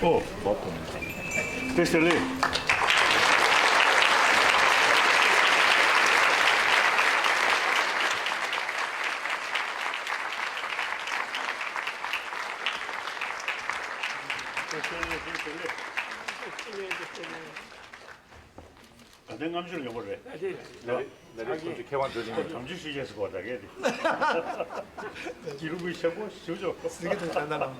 Oh, welcome. Mr. Lee. 내 감시를 해볼래? 내가 손주 개만 드리면 잠주시에서 보다게. 이러고 있고 저죠. 쓰기도 간단함.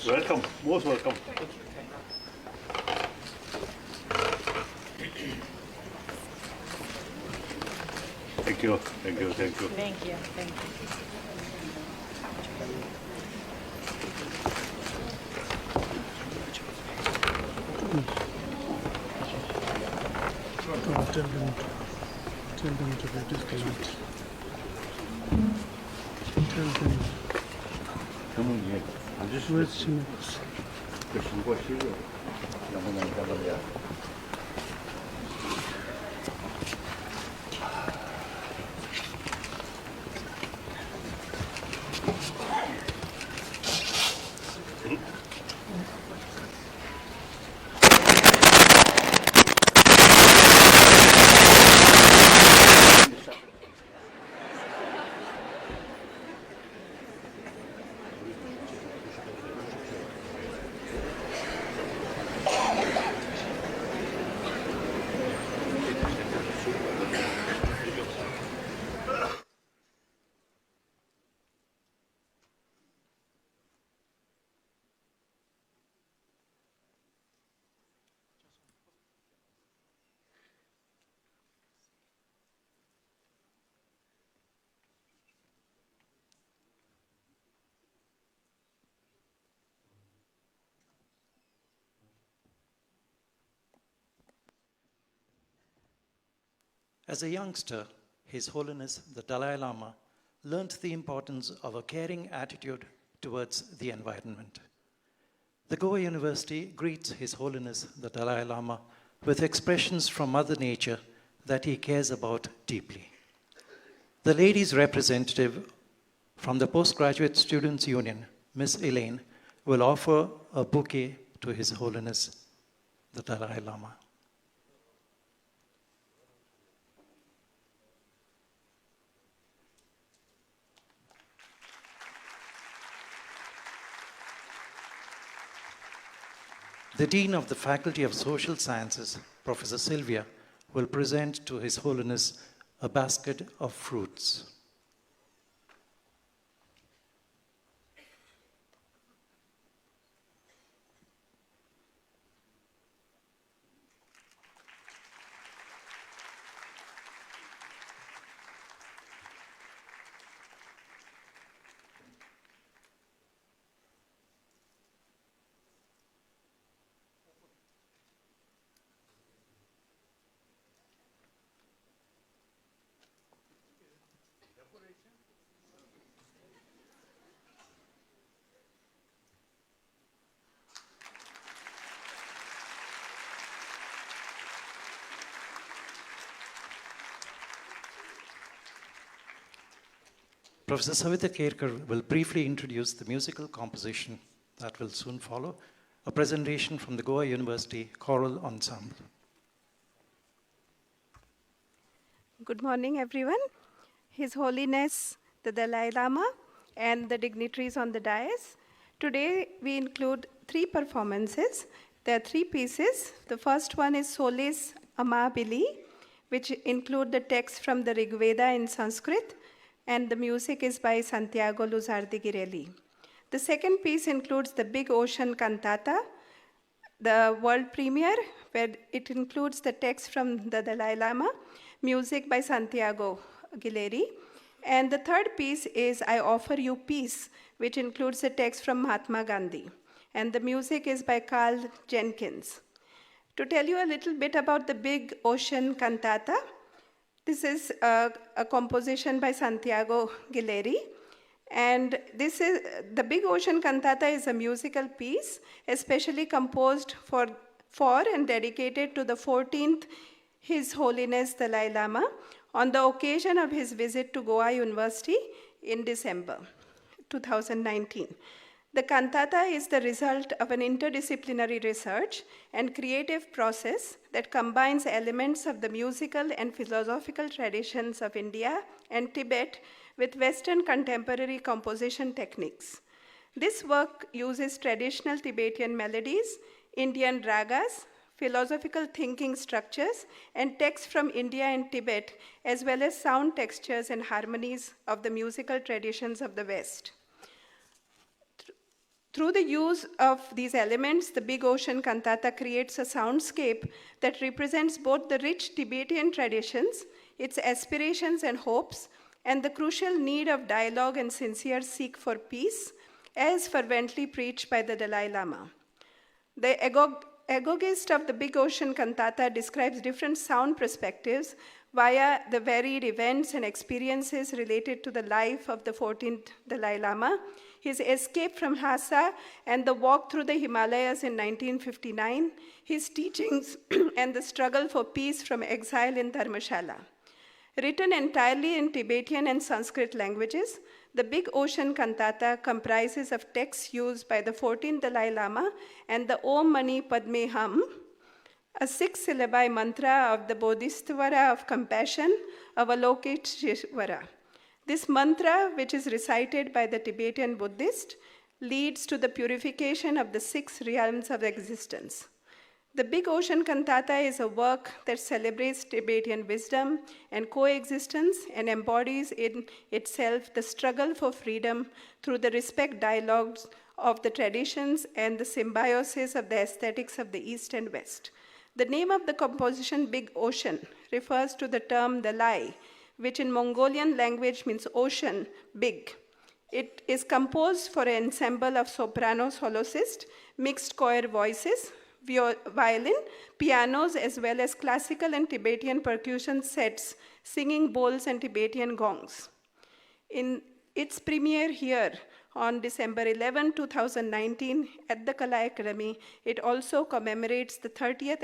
웰컴. most welcome. Thank you. Thank you. Thank you. Thank you. Thank you. Tell them to be disconnected. Tell them. 그러면 앉으시고 Where's Chinox? 그 신고 시고 영원히 잡아야. As a youngster, His Holiness the Dalai Lama learnt the importance of a caring attitude towards the environment. The Goa University greets His Holiness the Dalai Lama with expressions from Mother Nature that he cares about deeply. The ladies' representative from the Postgraduate Students' Union, Miss Elaine, will offer a bouquet to His Holiness the Dalai Lama. The Dean of the Faculty of Social Sciences, Professor Sylvia, will present to His Holiness a basket of fruits. Professor Savita Kerkar will briefly introduce the musical composition that will soon follow, a presentation from the Goa University Choral Ensemble. Good morning, everyone. His Holiness the Dalai Lama and the dignitaries on the dais. Today we include 3 performances. There are 3 pieces. The first one is Solis Amabili, which include the text from the Rig Veda in Sanskrit, and the music is by Santiago Luzardi Girelli. The second piece includes the Big Ocean Cantata, the world premiere, where it includes the text from the Dalai Lama, music by Santiago Gileri. And the third piece is I Offer You Peace, which includes the text from Mahatma Gandhi. And the music is by Carl Jenkins. To tell you a little bit about the Big Ocean Cantata, this is a composition by Santiago Gileri. And this is, the Big Ocean Cantata is a musical piece, especially composed for and dedicated to the 14th His Holiness Dalai Lama on the occasion of his visit to Goa University in December 2019. The cantata is the result of an interdisciplinary research and creative process that combines elements of the musical and philosophical traditions of India and Tibet with Western contemporary composition techniques. This work uses traditional Tibetan melodies, Indian ragas, philosophical thinking structures, and texts from India and Tibet, as well as sound textures and harmonies of the musical traditions of the West. Through the use of these elements, the Big Ocean Cantata creates a soundscape that represents both the rich Tibetan traditions, its aspirations and hopes, and the crucial need of dialogue and sincere seek for peace, as fervently preached by the Dalai Lama. The egogist of the Big Ocean Cantata describes different sound perspectives via the varied events and experiences related to the life of the 14th Dalai Lama, his escape from Lhasa and the walk through the Himalayas in 1959, his teachings and the struggle for peace from exile in Dharmashala. Written entirely in Tibetan and Sanskrit languages, the Big Ocean Cantata comprises of texts used by the 14th Dalai Lama and the Om Mani Padme Hum, a 6-syllable mantra of the Bodhisattvara of compassion, Avalokiteshvara. This mantra, which is recited by the Tibetan Buddhist, leads to the purification of the 6 realms of existence. The Big Ocean Cantata is a work that celebrates Tibetan wisdom and coexistence and embodies in itself the struggle for freedom through the respect dialogues of the traditions and the symbiosis of the aesthetics of the East and West. The name of the composition Big Ocean refers to the term Dalai, which in Mongolian language means ocean, big. It is composed for an ensemble of soprano soloists, mixed choir voices, violin, pianos, as well as classical and Tibetan percussion sets, singing bowls and Tibetan gongs. In its premiere here on December 11, 2019 at the Kala Academy, it also commemorates the 30th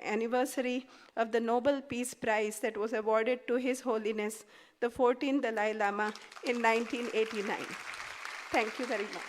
anniversary of the Nobel Peace Prize that was awarded to His Holiness, the 14th Dalai Lama in 1989. Thank you very much.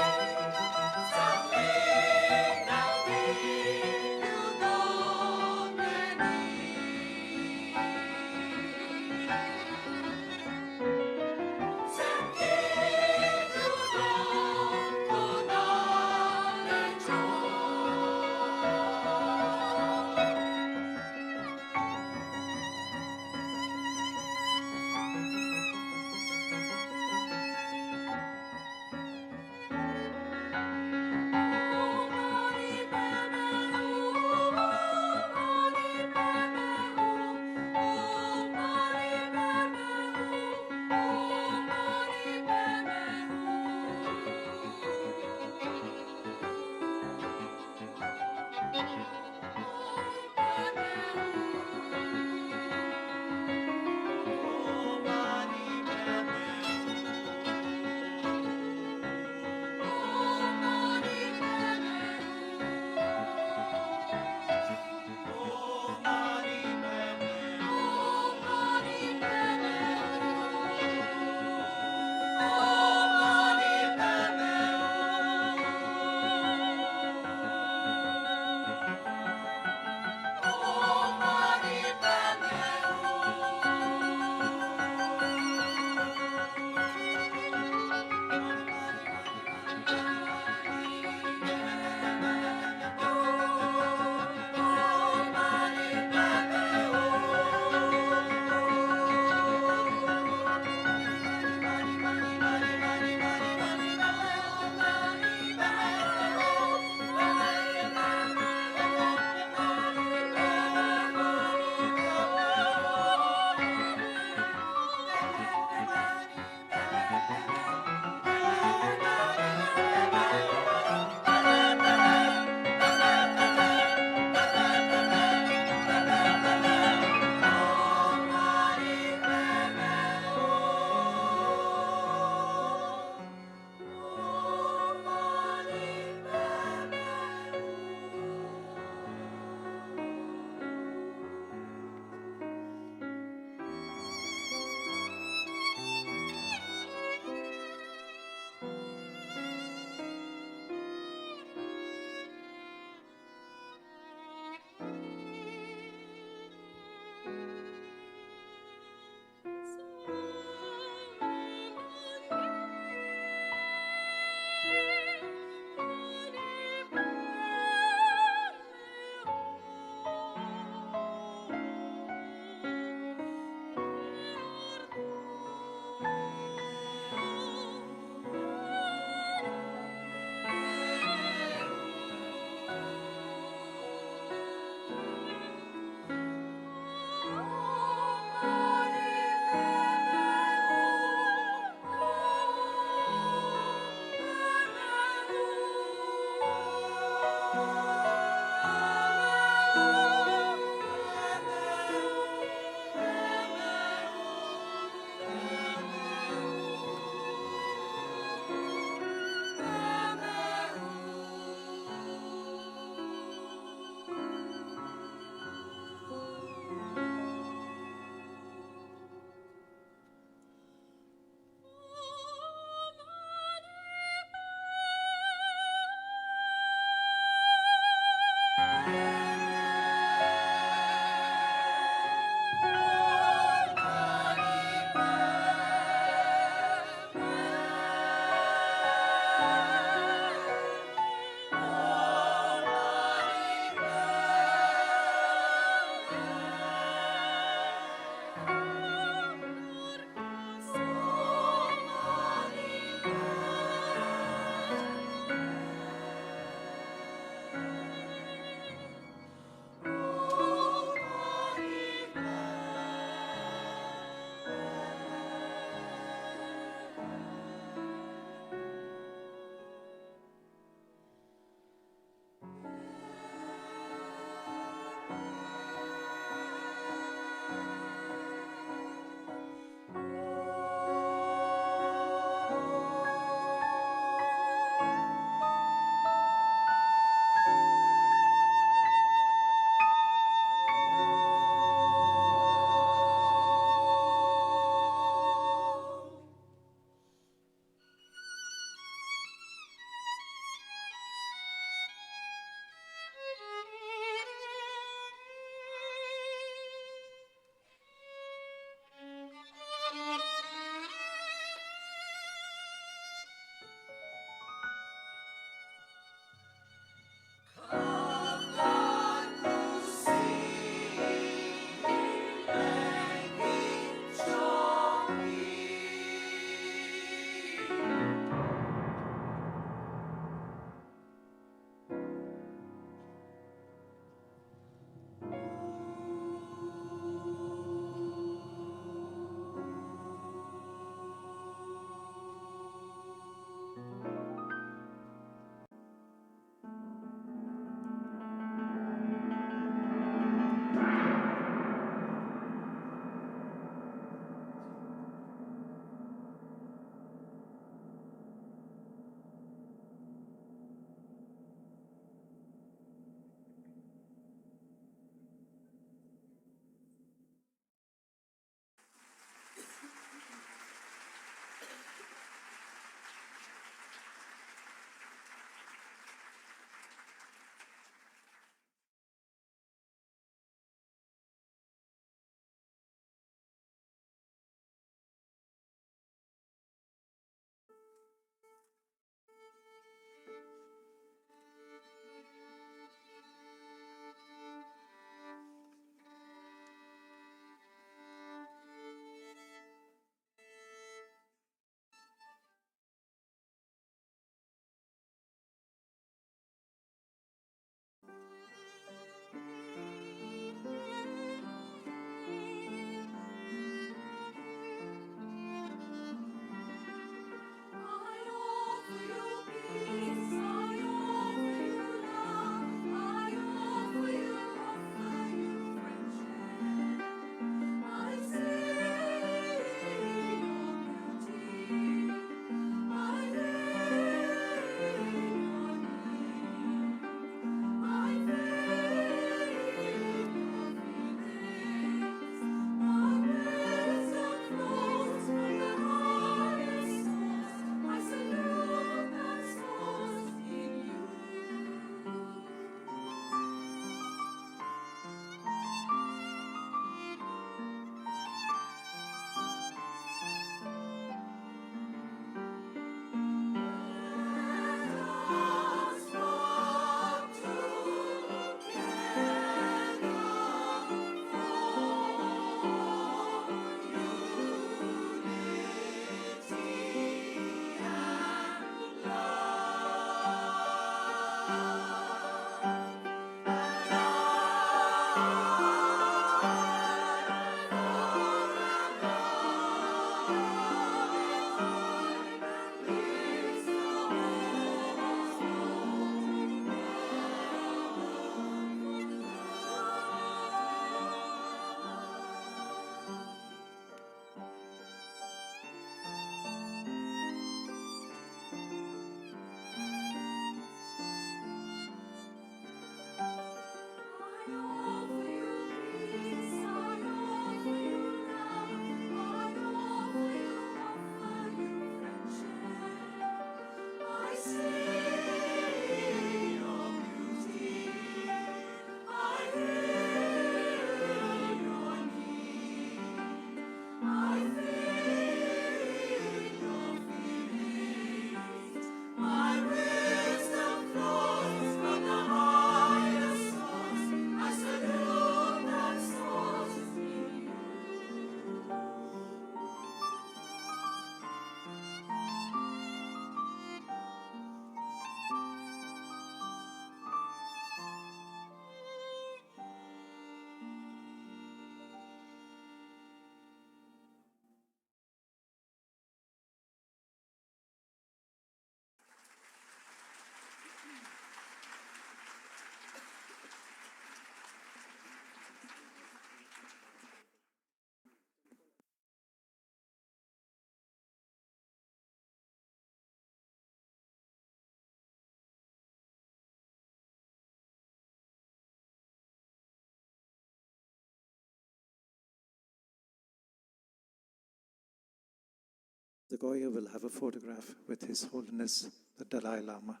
The Goya will have a photograph with His Holiness the Dalai Lama.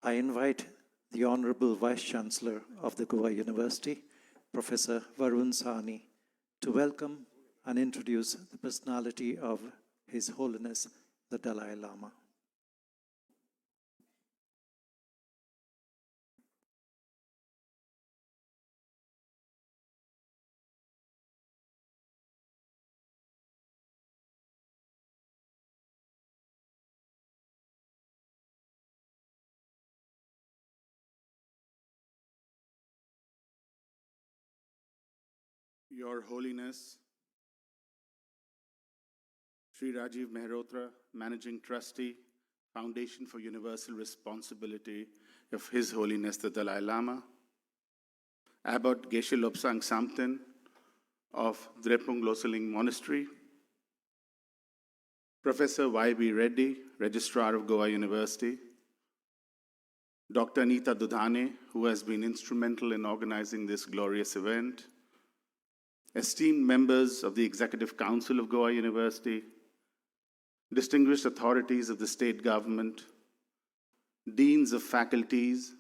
I invite the Honorable Vice Chancellor of the Goa University, Professor Varun Sahni, to welcome and introduce the personality of His Holiness the Dalai Lama. Your Holiness, Sri Rajiv Mehrotra, Managing Trustee, Foundation for Universal Responsibility of His Holiness the Dalai Lama, Abbot Geshe Lobsang Samten of Drepung Losaling Monastery, Professor Y.B. Reddy, Registrar of Goa University, Dr. Anita Dudhane, who has been instrumental in organizing this glorious event, esteemed members of the Executive Council of Goa University, distinguished authorities of the state government, deans of faculties,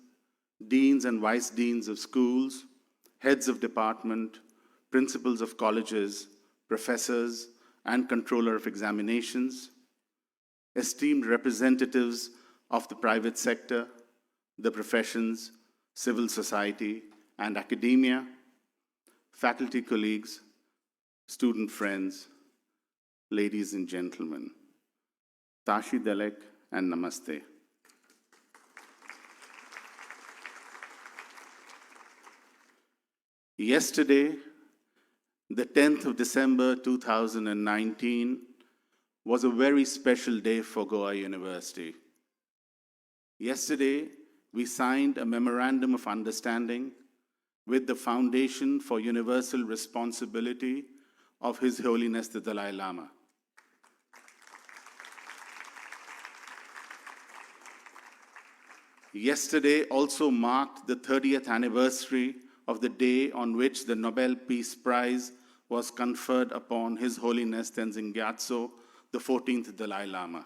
deans and vice deans of schools, heads of department, principals of colleges, professors, and controller of examinations, esteemed representatives of the private sector, the professions, civil society, and academia, faculty colleagues, student friends, ladies and gentlemen, Tashi Delek and Namaste. Yesterday, the 10th of December 2019, was a very special day for Goa University. Yesterday, we signed a memorandum of understanding with the Foundation for Universal Responsibility of His Holiness the Dalai Lama. Yesterday also marked the 30th anniversary of the day on which the Nobel Peace Prize was conferred upon His Holiness Tenzin Gyatso, the 14th Dalai Lama.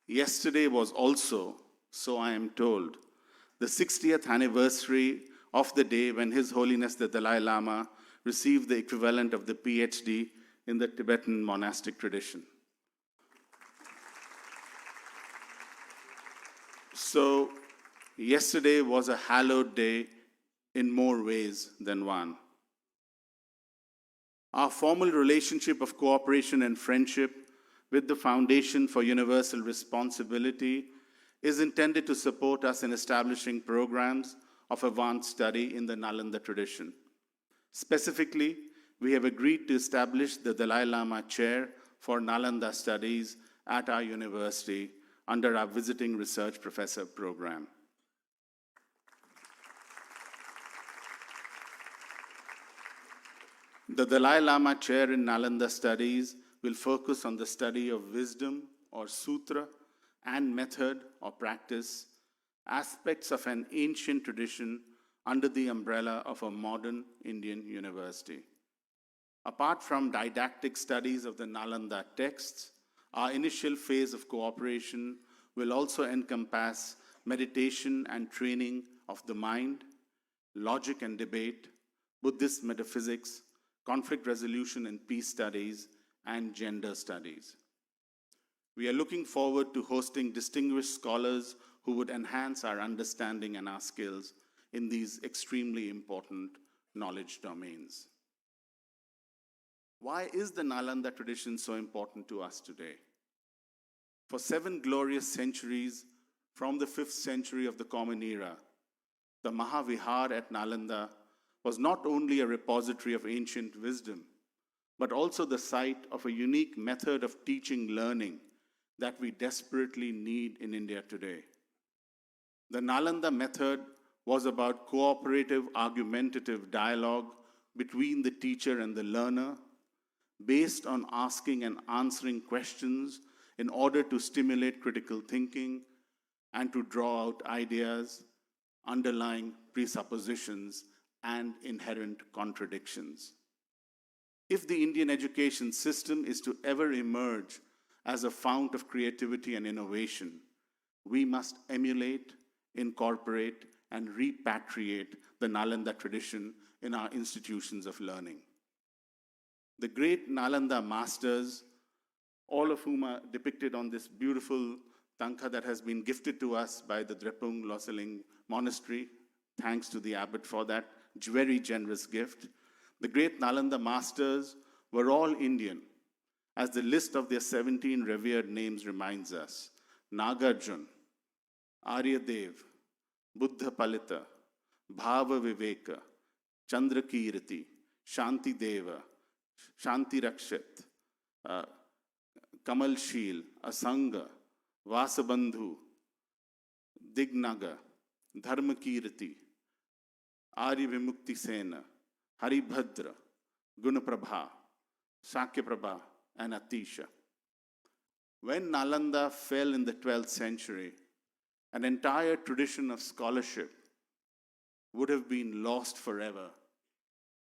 Yesterday was also, so I am told, the 60th anniversary of the day when His Holiness the Dalai Lama received the equivalent of the PhD in the Tibetan monastic tradition. So, yesterday was a hallowed day in more ways than one. Our formal relationship of cooperation and friendship with the Foundation for Universal Responsibility is intended to support us in establishing programs of advanced study in the Nalanda tradition. Specifically, we have agreed to establish the Dalai Lama Chair for Nalanda Studies at our university under our Visiting Research Professor program. The Dalai Lama Chair in Nalanda Studies will focus on the study of wisdom or sutra and method or practice, aspects of an ancient tradition under the umbrella of a modern Indian university. Apart from didactic studies of the Nalanda texts, our initial phase of cooperation will also encompass meditation and training of the mind, logic and debate, Buddhist metaphysics, conflict resolution and peace studies, and gender studies. We are looking forward to hosting distinguished scholars who would enhance our understanding and our skills in these extremely important knowledge domains. Why is the Nalanda tradition so important to us today? For 7 glorious centuries, from the 5th century of the Common Era, the Mahavihar at Nalanda was not only a repository of ancient wisdom, but also the site of a unique method of teaching learning that we desperately need in India today. The Nalanda method was about cooperative, argumentative dialogue between the teacher and the learner, based on asking and answering questions in order to stimulate critical thinking and to draw out ideas, underlying presuppositions, and inherent contradictions. If the Indian education system is to ever emerge as a fount of creativity and innovation, we must emulate, incorporate, and repatriate the Nalanda tradition in our institutions of learning. The great Nalanda masters, all of whom are depicted on this beautiful tanka that has been gifted to us by the Drepung Loseling Monastery, thanks to the abbot for that very generous gift. The great Nalanda masters were all Indian, as the list of their 17 revered names reminds us. Nagarjun, Aryadev, Buddha Palita, Bhava Viveka, Chandrakirti, Shanti Deva, Shanti Rakshit, Kamal Sheel, Asanga, Vasabandhu, Dignaga, Dharmakirti, Arya Vimukti Sena, Haribhadra, Gunaprabha, Sakyaprabha, and Atisha. When Nalanda fell in the 12th century, an entire tradition of scholarship would have been lost forever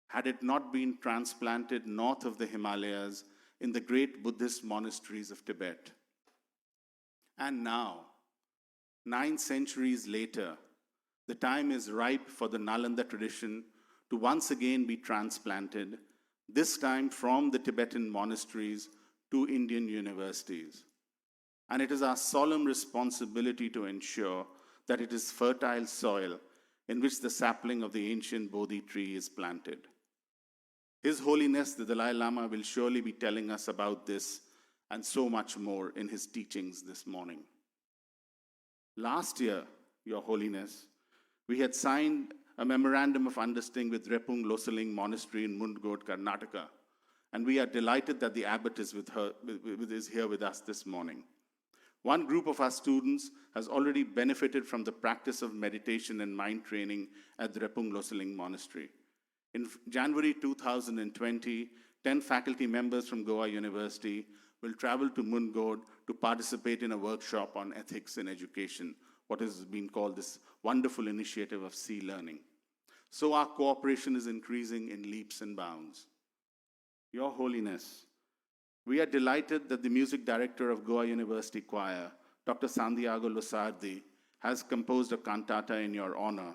had it not been transplanted north of the Himalayas in the great Buddhist monasteries of Tibet. And now, 9 centuries later, the time is ripe for the Nalanda tradition to once again be transplanted, this time from the Tibetan monasteries to Indian universities. And it is our solemn responsibility to ensure that it is fertile soil in which the sapling of the ancient Bodhi tree is planted. His Holiness the Dalai Lama will surely be telling us about this and so much more in his teachings this morning. Last year, Your Holiness, we had signed a memorandum of understanding with Drepung Loseling Monastery in Mundgod, Karnataka, and we are delighted that the abbot is here with us this morning. One group of our students has already benefited from the practice of meditation and mind training at Drepung Loseling Monastery. In January 2020, 10 faculty members from Goa University will travel to Mundgod to participate in a workshop on ethics in education, what has been called this wonderful initiative of sea learning. So our cooperation is increasing in leaps and bounds. Your Holiness, we are delighted that the music director of Goa University Choir, Dr. Santiago Losardi, has composed a cantata in your honor,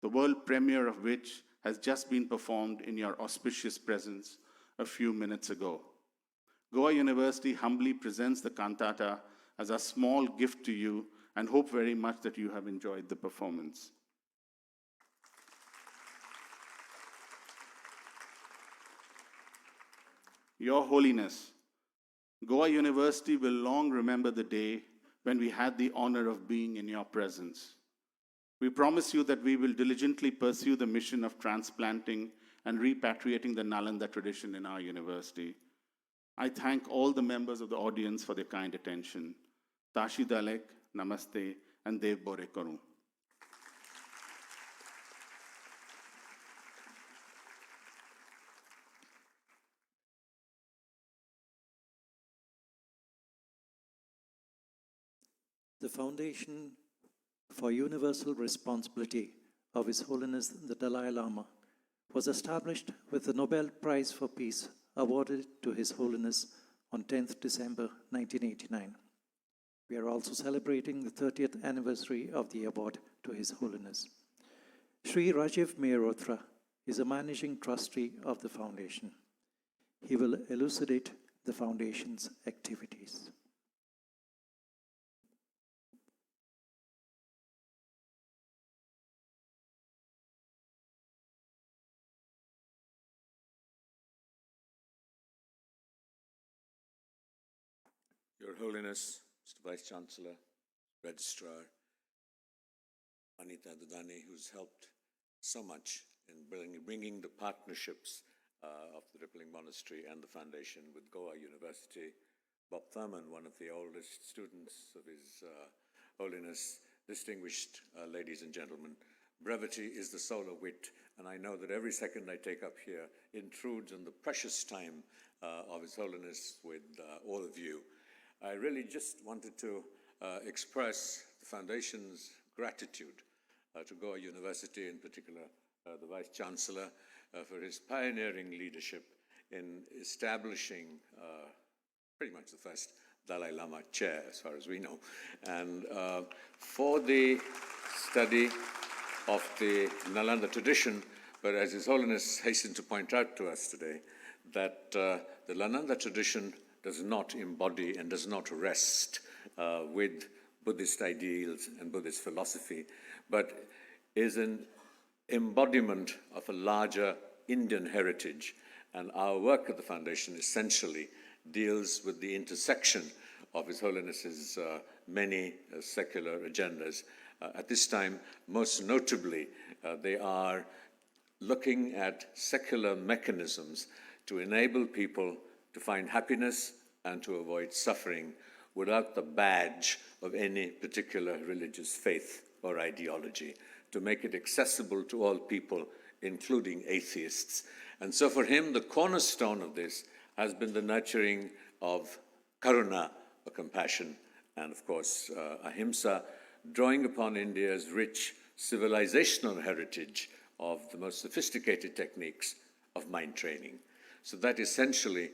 the world premiere of which has just been performed in your auspicious presence a few minutes ago. Goa University humbly presents the cantata as a small gift to you and hope very much that you have enjoyed the performance. Your Holiness, Goa University will long remember the day when we had the honor of being in your presence. We promise you that we will diligently pursue the mission of transplanting and repatriating the Nalanda tradition in our university. I thank all the members of the audience for their kind attention. Tashi Dalek, Namaste, and Dev Bore Karu. The Foundation for Universal Responsibility of His Holiness the Dalai Lama was established with the Nobel Prize for Peace awarded to His Holiness on 10th December 1989. We are also celebrating the 30th anniversary of the award to His Holiness. Sri Rajiv Meherotra is a managing trustee of the Foundation. He will elucidate the Foundation's activities. Your Holiness, Mr. Vice-Chancellor, Registrar, Anita Dudane, who's helped so much in bringing the partnerships of the Rippling Monastery and the Foundation with Goa University. Bob Thurman, one of the oldest students of His Holiness, distinguished ladies and gentlemen. Brevity is the soul of wit, and I know that every second I take up here intrudes on the precious time of His Holiness with all of you. I really just wanted to express the Foundation's gratitude to Goa University, in particular the Vice-Chancellor, for his pioneering leadership in establishing pretty much the first Dalai Lama chair, as far as we know. And for the study of the Nalanda tradition, but as His Holiness hastened to point out to us today, that the Nalanda tradition does not embody and does not rest with Buddhist ideals and Buddhist philosophy, but is an embodiment of a larger Indian heritage. And our work at the Foundation essentially deals with the intersection of His Holiness's many secular agendas. At this time, most notably, they are looking at secular mechanisms to enable people to find happiness and to avoid suffering without the badge of any particular religious faith or ideology, to make it accessible to all people, including atheists. And so for him, the cornerstone of this has been the nurturing of karuna, or compassion, and of course, ahimsa, drawing upon India's rich civilizational heritage of the most sophisticated techniques of mind training. So that essentially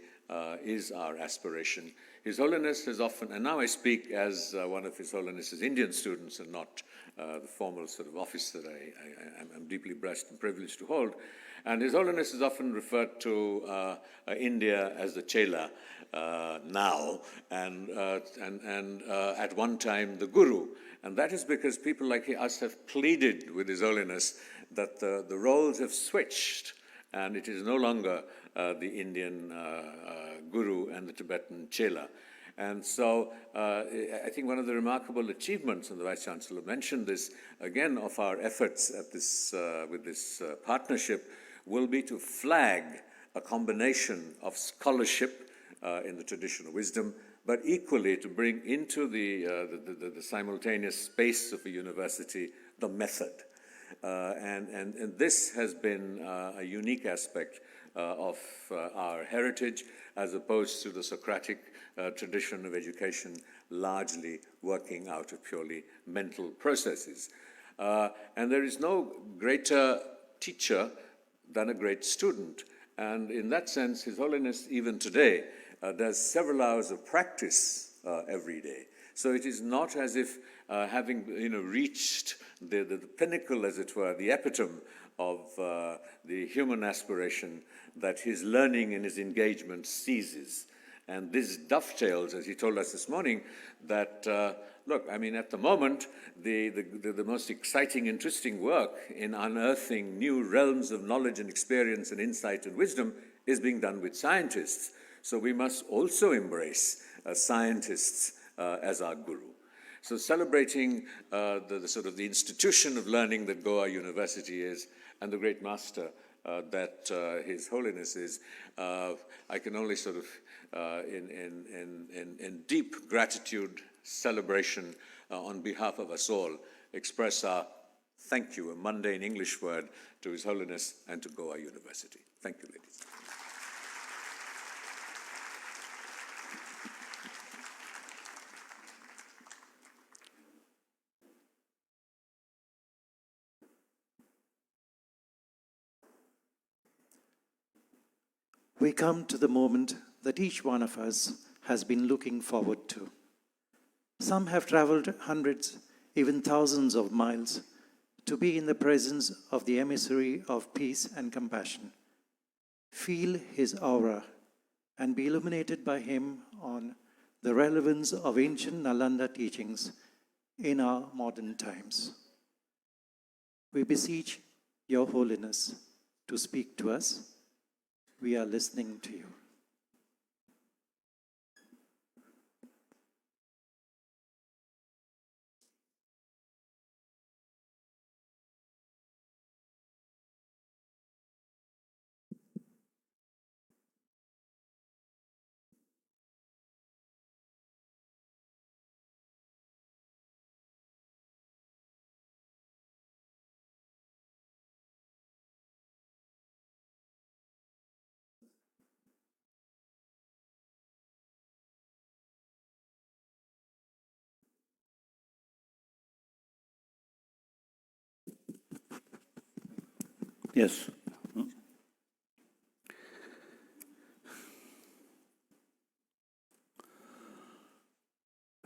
is our aspiration. His Holiness has often, and now I speak as one of His Holiness's Indian students and not the formal sort of office that I'm deeply blessed and privileged to hold. And His Holiness has often referred to India as the Chela now, and at one time the Guru. And that is because people like us have pleaded with His Holiness that the roles have switched, and it is no longer the Indian Guru and the Tibetan Chela. And so I think one of the remarkable achievements, and the Vice Chancellor mentioned this, again, of our efforts at this, with this partnership, will be to flag a combination of scholarship in the traditional wisdom, but equally to bring into the simultaneous space of a university the method. And this has been a unique aspect of our heritage, as opposed to the Socratic tradition of education, largely working out of purely mental processes. And there is no greater teacher than a great student. And in that sense, His Holiness, even today, does several hours of practice every day. So it is not as if having reached the pinnacle, as it were, the epitome of the human aspiration, that his learning and his engagement ceases. And this dovetails, as he told us this morning, that, look, I mean, at the moment, the most exciting, interesting work in unearthing new realms of knowledge and experience and insight and wisdom is being done with scientists. So we must also embrace scientists as our guru. So celebrating the sort of the institution of learning that Goa University is, and the great master that His Holiness is, I can only sort of, in deep gratitude, celebration on behalf of us all, express our thank you, a mundane English word, to His Holiness and to Goa University. Thank you, ladies. We come to the moment that each one of us has been looking forward to. Some have traveled hundreds, even thousands of miles to be in the presence of the emissary of peace and compassion, feel his aura, and be illuminated by him on the relevance of ancient Nalanda teachings in our modern times. We beseech Your Holiness to speak to us. We are listening to you. Yes.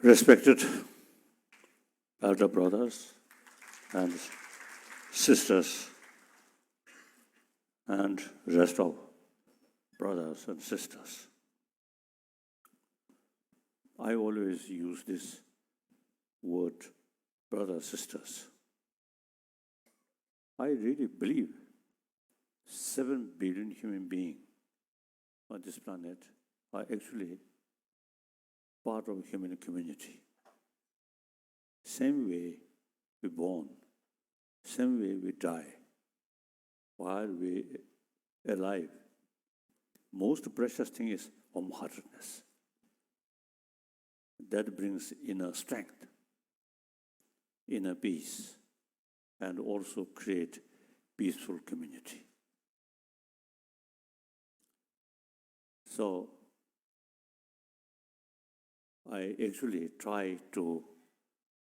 Respected elder brothers and sisters and rest of brothers and sisters, I always use this word, brothers, sisters. I really believe 7 billion human beings on this planet are actually part of human community. Same way we born, same way we die. While we alive, most precious thing is warm-heartedness. That brings inner strength, inner peace, and also create peaceful community. So I actually try to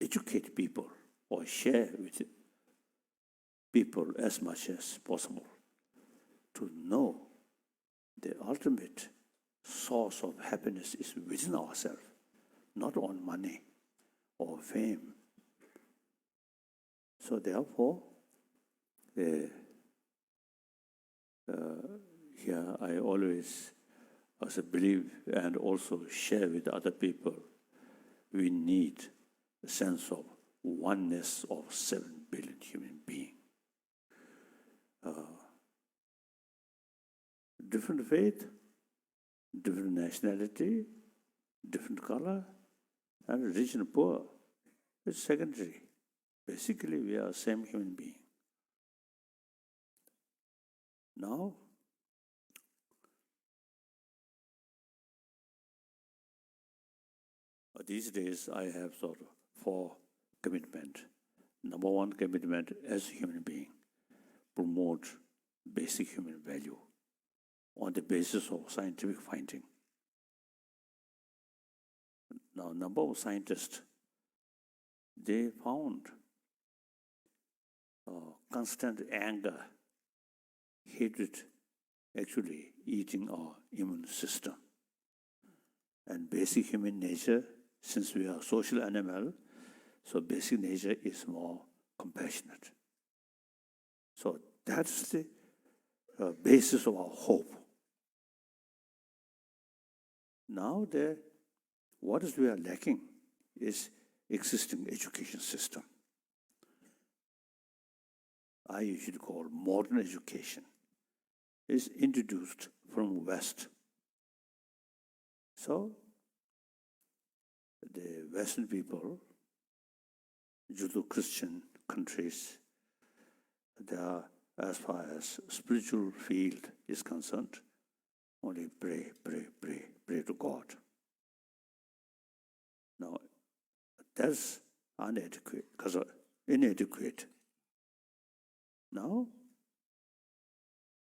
educate people or share with people as much as possible to know the ultimate source of happiness is within ourselves, not on money or fame. So therefore, here I always also believe and also share with other people, we need a sense of oneness of 7 billion human beings. Different faith, different nationality, different color, and rich and poor. It's secondary. Basically, we are same human being. Now, these days I have sort of 4 commitments. Number 1 commitment as a human being, promote basic human value on the basis of scientific finding. Now, number of scientists, they found constant anger, hatred, actually eating our immune system. And basic human nature, since we are social animal, so basic nature is more compassionate. So that's the basis of our hope. Now, what is we are lacking is existing education system. I usually call modern education is introduced from West. So the Western people, Judeo-Christian countries, they are, as far as spiritual field is concerned, only pray, pray, pray, pray to God. Now, that's inadequate. Now,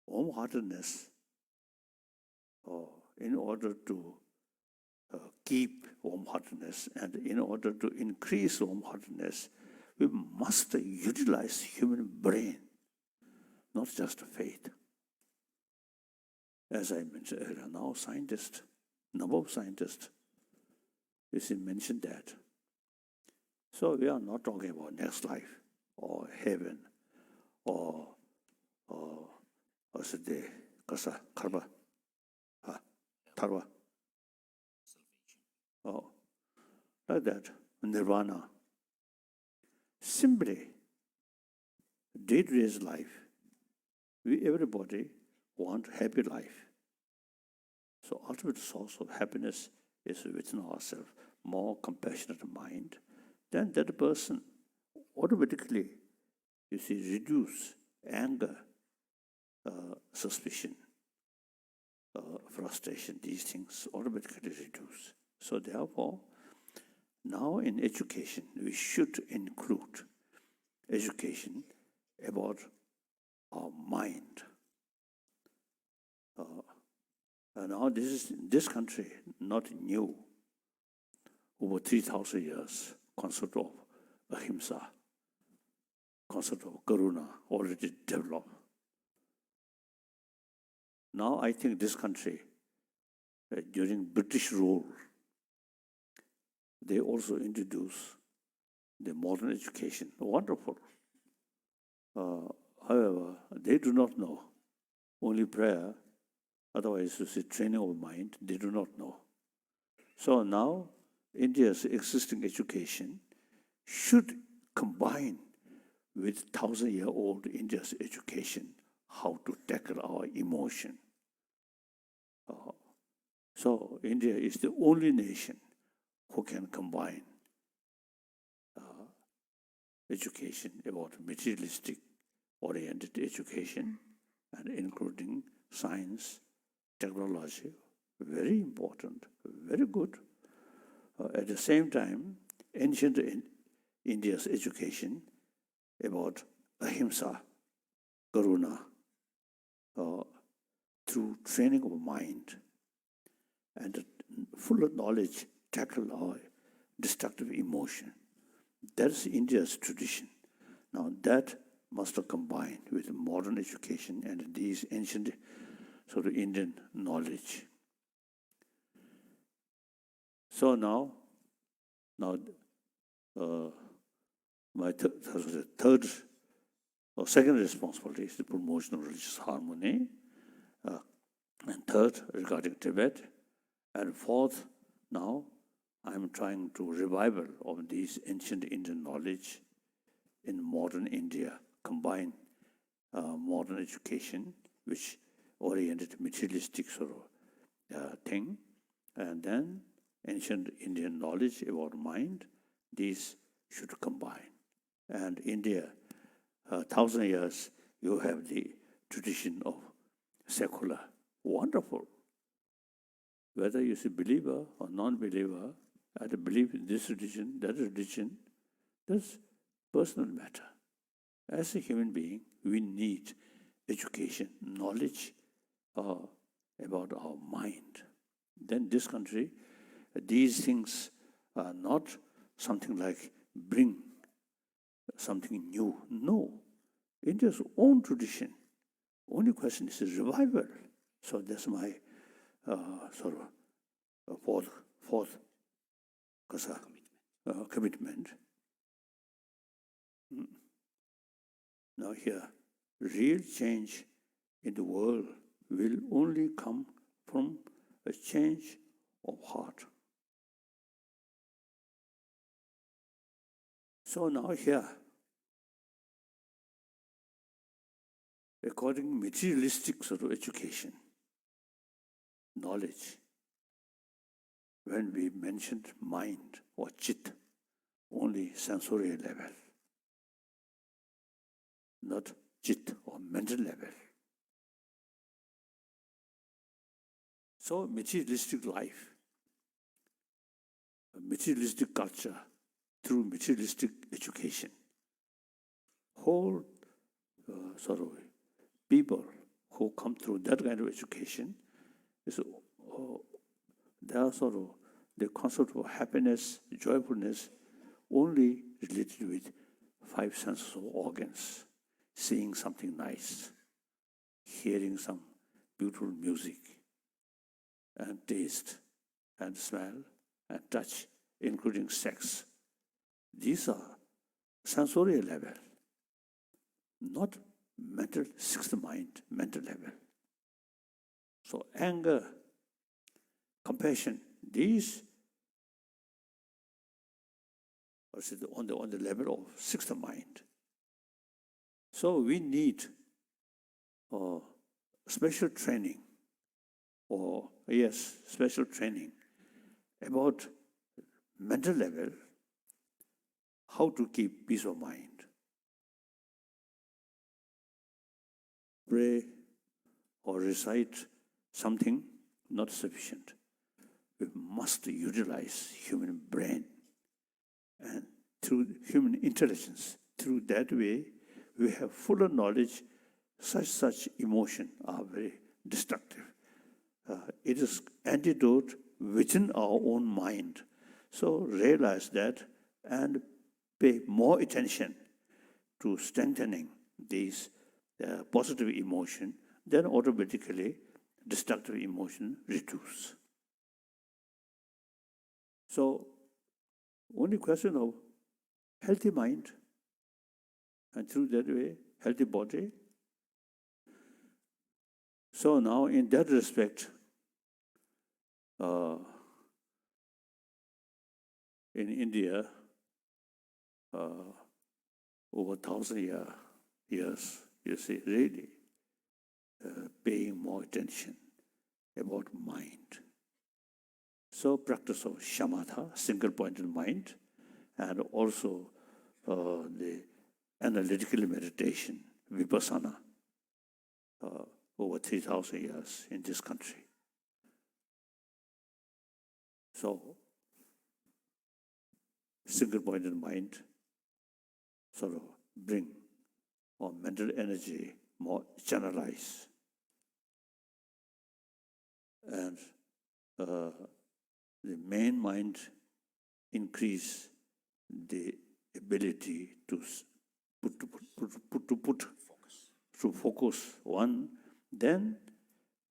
warm-heartedness, in order to keep warm-heartedness and in order to increase warm-heartedness, we must utilize human brain, not just faith. As I mentioned earlier, now scientists, number of scientists, you see, mentioned that. So we are not talking about next life or heaven or kasa karma, tarva, like that, nirvana. Simply, day-to-day life, everybody want happy life. So ultimate source of happiness is within ourselves. More compassionate mind, then that person automatically, you see, reduce anger, suspicion, frustration, these things automatically reduce. So therefore, now in education, we should include education about our mind. And now this country, not new, over 3,000 years, concept of ahimsa, concept of karuna already developed. Now I think this country, during British rule, they also introduce the modern education. Wonderful. However, they do not know. Only prayer, otherwise you see training of mind, they do not know. So now, India's existing education should combine with 1,000-year-old India's education, how to tackle our emotion. So India is the only nation who can combine education about materialistic oriented education and including science, technology, very important, very good. At the same time, ancient India's education about ahimsa, karuna, through training of mind and full knowledge tackle our destructive emotion. That's India's tradition. Now that must combine with modern education and these ancient sort of Indian knowledge. So now my third or second responsibility is the promotion of religious harmony, and third regarding Tibet, and fourth now I'm trying to revival of these ancient Indian knowledge in modern India, combine modern education, which oriented materialistic sort of thing, and then ancient Indian knowledge about mind, these should combine. And India, 1,000 years, you have the tradition of secular. Wonderful. Whether you say believer or non-believer, I believe in this religion, that religion, that's personal matter. As a human being, we need education, knowledge about our mind. Then this country, these things are not something like bring something new. No. India's own tradition. Only question is revival. So that's my sort of fourth commitment. Now here, real change in the world will only come from a change of heart. So now here, according to materialistic sort of education, knowledge, when we mentioned mind or chit, only sensorial level, not chit or mental level. So materialistic life, materialistic culture, through materialistic education, whole sort of people who come through that kind of education, is they are sort of the concept of happiness, joyfulness, only related with 5 senses of organs, seeing something nice, hearing some beautiful music, and taste, and smell, and touch, including sex. These are sensorial level, not mental, sixth mind, mental level. So anger, compassion, these are on the level of sixth mind. So we need special training, special training about mental level, how to keep peace of mind. Pray or recite something not sufficient. We must utilize human brain and through human intelligence. Through that way, we have fuller knowledge. Such emotion are very destructive. It is antidote within our own mind. So realize that and pay more attention to strengthening these positive emotion, then automatically destructive emotion reduce. So Only question of healthy mind, and through that way, healthy body. So now, in that respect, in India, over 1,000 years, you see, really paying more attention about mind. So practice of shamatha, single-pointed mind, and also the analytical meditation, vipassana, over 3,000 years in this country. So, single-pointed mind sort of bring our mental energy more channelized. And the main mind increase the ability to focus one, then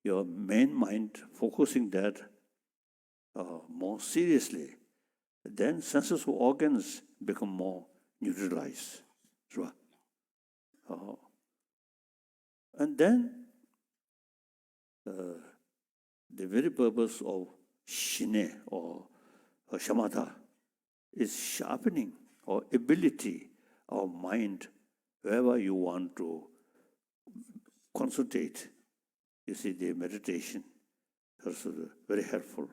your main mind focusing that more seriously, then senses of organs become more neutralized. And then the very purpose of shine or shamatha is sharpening our ability, our mind, wherever you want to concentrate. You see, the meditation is very helpful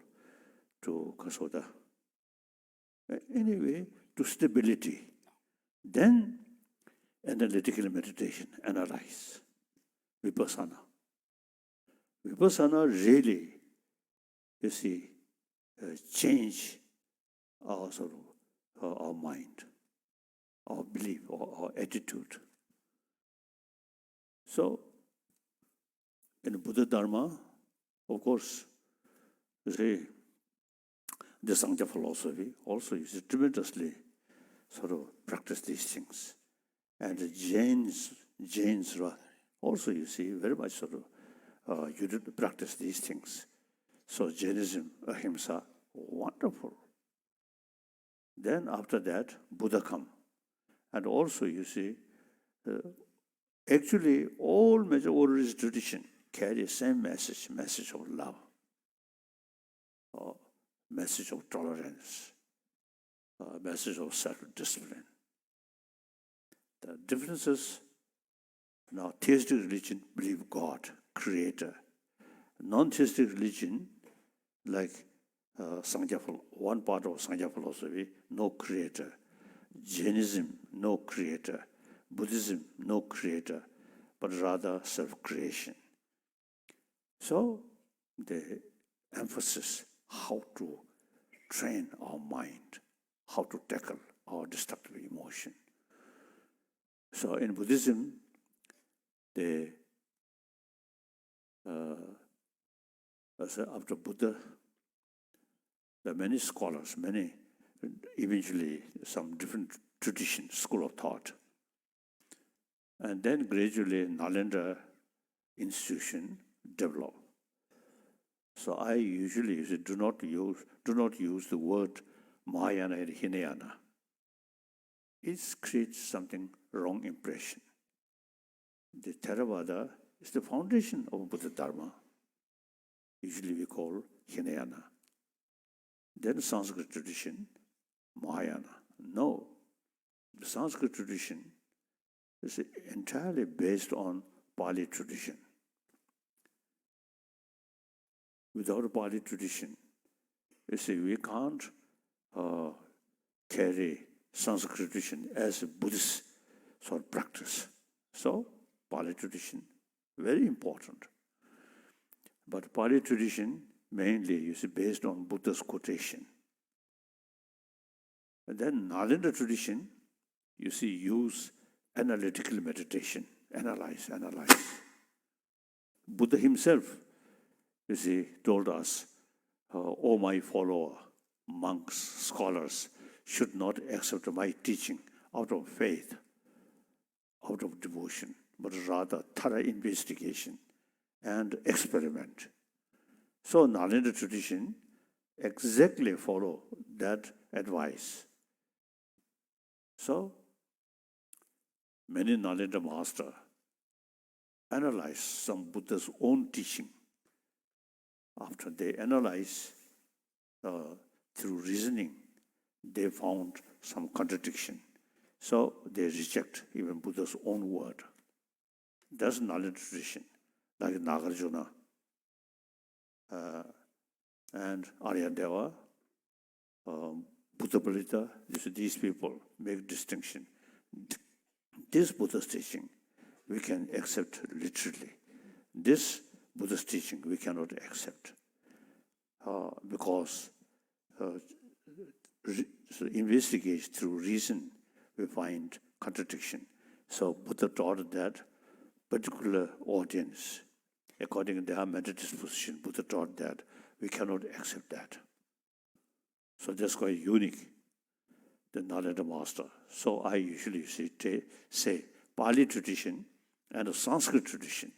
to Kasoda. Anyway, to stability. Then analytical meditation, analyze. Vipassana. Vipassana really, you see, change our sort of our mind, our belief, or our attitude. So, in Buddha Dharma, of course, you see, the Sangha philosophy also is tremendously sort of practice these things. And the Jains also, you see, very much sort of you did practice these things. So Jainism, ahimsa, wonderful. Then after that, Buddha come. And also, you see, actually all major orders tradition carry the same message of love, or message of tolerance, message of self-discipline. The differences, now theistic religion believe God, creator. Non-theistic religion, like one part of Sangha philosophy, no creator. Jainism, no creator. Buddhism, no creator, but rather self-creation. So the emphasis, how to train our mind, how to tackle our destructive emotion. So in Buddhism, after Buddha, there are many scholars, eventually some different traditions, school of thought. And then gradually Nalanda institution developed. So I usually do not use the word Mahayana and Hinayana. It creates something wrong impression. The Theravada is the foundation of Buddha Dharma. Usually we call Hinayana. Then Sanskrit tradition, Mahayana. No, the Sanskrit tradition is entirely based on Pali tradition. Without a Pali tradition, you see, we can't carry Sanskrit tradition as a Buddhist sort of practice. So, Pali tradition, very important. But Pali tradition mainly is based on Buddha's quotation. And then Nalanda tradition, you see, use analytical meditation, analyze. Buddha himself, you see, told us, "O my follower, monks, scholars, should not accept my teaching out of faith, out of devotion, but rather thorough investigation and experiment." So Nalanda tradition exactly follow that advice. So, many Nalanda masters analyze some Buddha's own teaching. After they analyze through reasoning, they found some contradiction. So they reject even Buddha's own word. That's Nalanda tradition, like Nagarjuna and Aryadeva, Buddha Palita, these people make distinction. This Buddha's teaching we can accept literally. This Buddha's teaching we cannot accept because investigate through reason we find contradiction. So Buddha taught that particular audience, according to their mental disposition, Buddha taught that we cannot accept that. So that's quite unique, the Nalanda master. So I usually say Pali tradition and the Sanskrit tradition,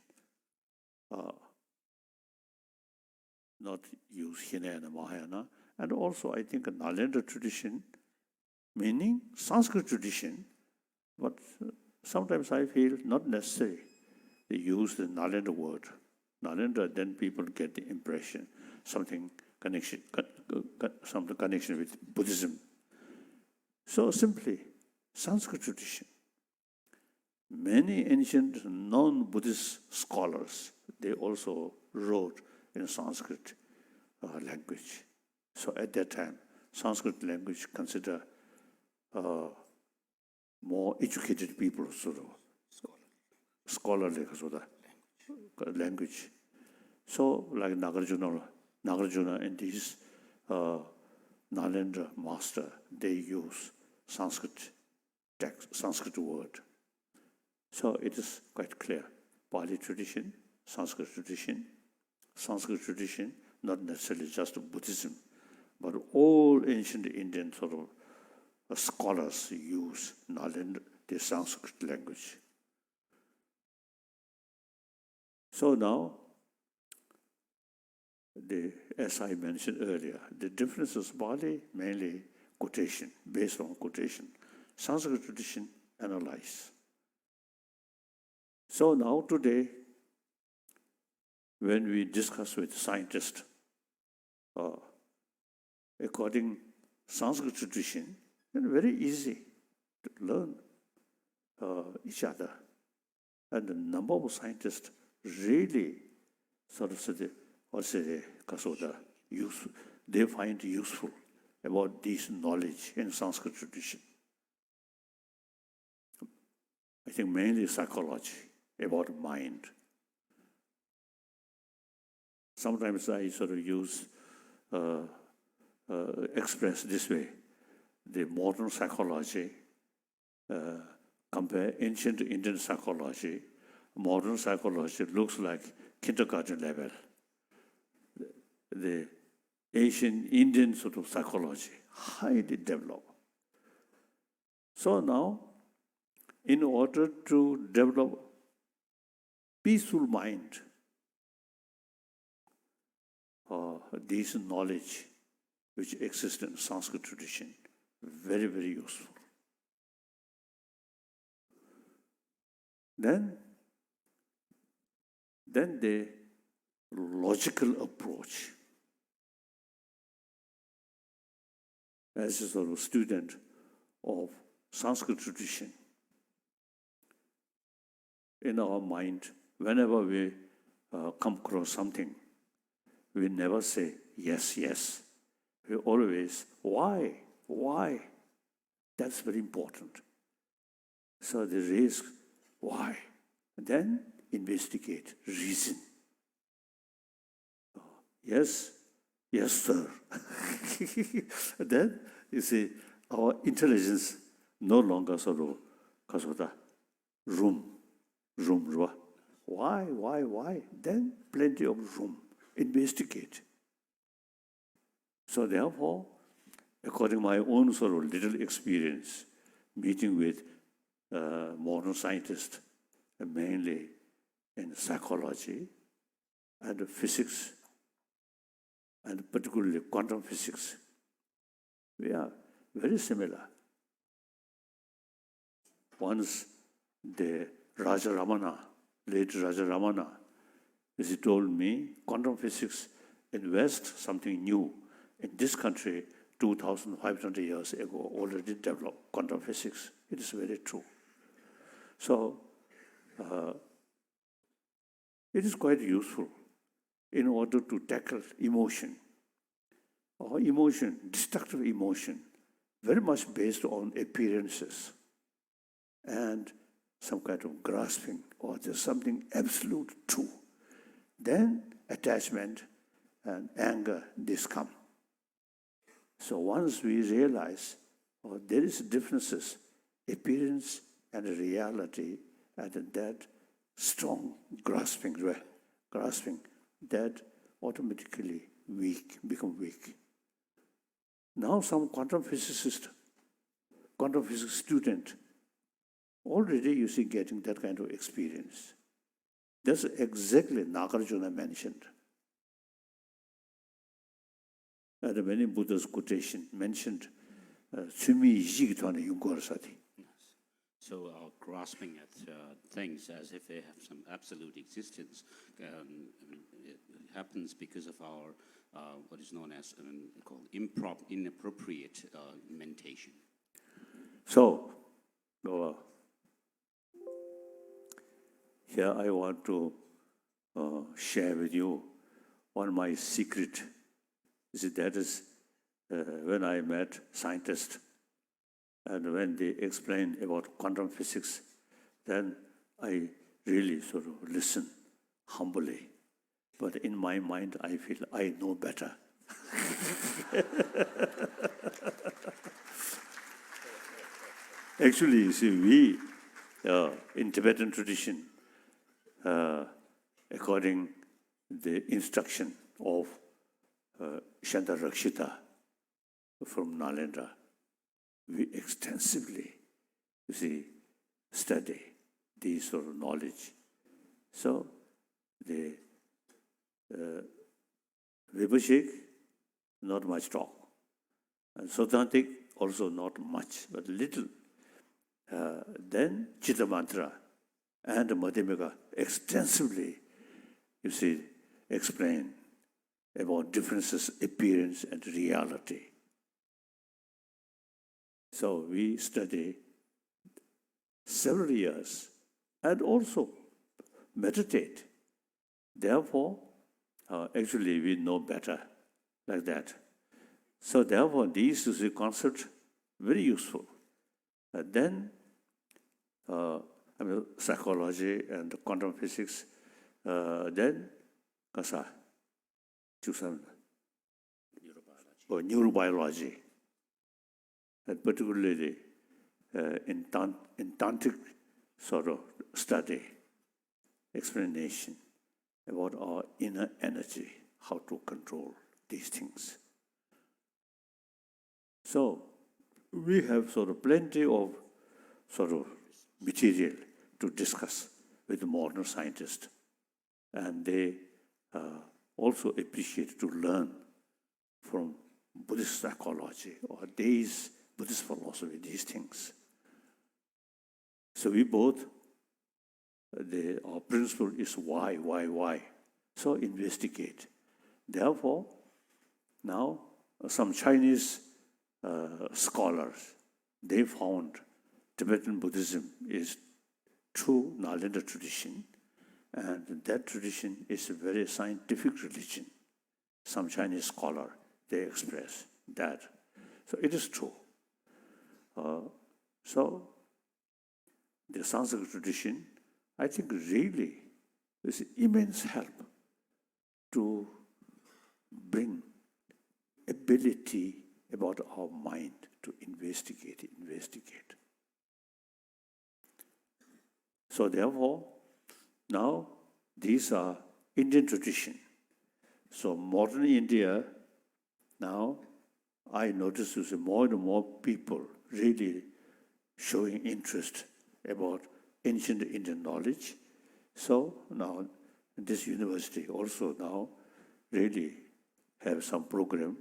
not use Hinayana and Mahayana. And also I think a Nalanda tradition, meaning Sanskrit tradition, but sometimes I feel not necessary. They use the Nalanda word. Nalanda, then people get the impression, some connection with Buddhism. So simply, Sanskrit tradition. Many ancient non-Buddhist scholars, they also wrote in Sanskrit language. So at that time, Sanskrit language considered more educated people, sort of scholarly sort of language. So like Nagarjuna and these Nalanda master, they use Sanskrit text, Sanskrit word. So it is quite clear. Pali tradition, Sanskrit tradition, not necessarily just Buddhism, but all ancient Indian sort of scholars use Nalanda, the Sanskrit language. So now, as I mentioned earlier, the difference is Pali, mainly quotation, based on quotation. Sanskrit tradition, analyze. So now today, when we discuss with scientists, according Sanskrit tradition, it's very easy to learn each other. And the number of scientists really sort of they find useful about this knowledge in Sanskrit tradition. I think mainly psychology, about mind. Sometimes I sort of use, express this way, the modern psychology, compare ancient Indian psychology. Modern psychology looks like kindergarten level. The ancient Indian sort of psychology, highly developed. So now, in order to develop peaceful mind, this knowledge which exists in Sanskrit tradition, very, very useful. Then the logical approach. As a sort of student of Sanskrit tradition, in our mind, whenever we come across something, we never say, yes, yes. We always, why? That's very important. So the risk, why? Then investigate, reason. Yes, sir. Then, you see, our intelligence no longer sort of room. Why? Then plenty of room. Investigate. So therefore, according to my own sort of little experience, meeting with modern scientists, mainly in psychology and physics, and particularly quantum physics, we are very similar. once the Raja Ramana, late Raja Ramana, he told me, quantum physics in West, something new. In this country, 2,500 years ago, already developed quantum physics. It is very true. So, it is quite useful in order to tackle emotion, or emotion, destructive emotion, very much based on appearances and some kind of grasping, or there's something absolute true. Then attachment and anger, this come. So once we realize there is differences, appearance and reality, and that strong grasping, that automatically become weak. Now some quantum physicist, quantum physics student, already you see getting that kind of experience. That's exactly Nagarjuna mentioned. And many Buddha's quotation mentioned Tsumi Jigitwana Yungorasati. So grasping at things as if they have some absolute existence it happens because of our what is known as called inappropriate mentation. So here I want to share with you one of my secret. That is when I met scientists, and when they explain about quantum physics, then I really sort of listen humbly. But in my mind, I feel I know better. Actually, you see, we, in Tibetan tradition, according the instruction of Shanta Rakshita from Nalanda, we extensively, you see, study these sort of knowledge. So the Vibhashik, not much talk. And Sotantik, also not much, but little. Then Chittamantra and Madhyamika extensively, you see, explain about differences, appearance, and reality. So we study several years and also meditate. Therefore, actually we know better like that. So therefore, these is a concept very useful. Then, psychology and quantum physics. Then, kasa, neurobiology. And particularly in tantric sort of study, explanation about our inner energy, how to control these things. So we have sort of plenty of sort of material to discuss with the modern scientists, and they also appreciate to learn from Buddhist psychology or these Buddhist philosophy, these things. So we both, our principle is why. So investigate. Therefore, now some Chinese scholars, they found Tibetan Buddhism is true Nalanda tradition, and that tradition is a very scientific religion. Some Chinese scholar, they express that. So it is true. So the Sanskrit tradition, I think really is immense help to bring ability about our mind to investigate. So therefore, now these are Indian tradition. So modern India, now I notice you see more and more people really showing interest about ancient Indian knowledge. So now this university also now really have some program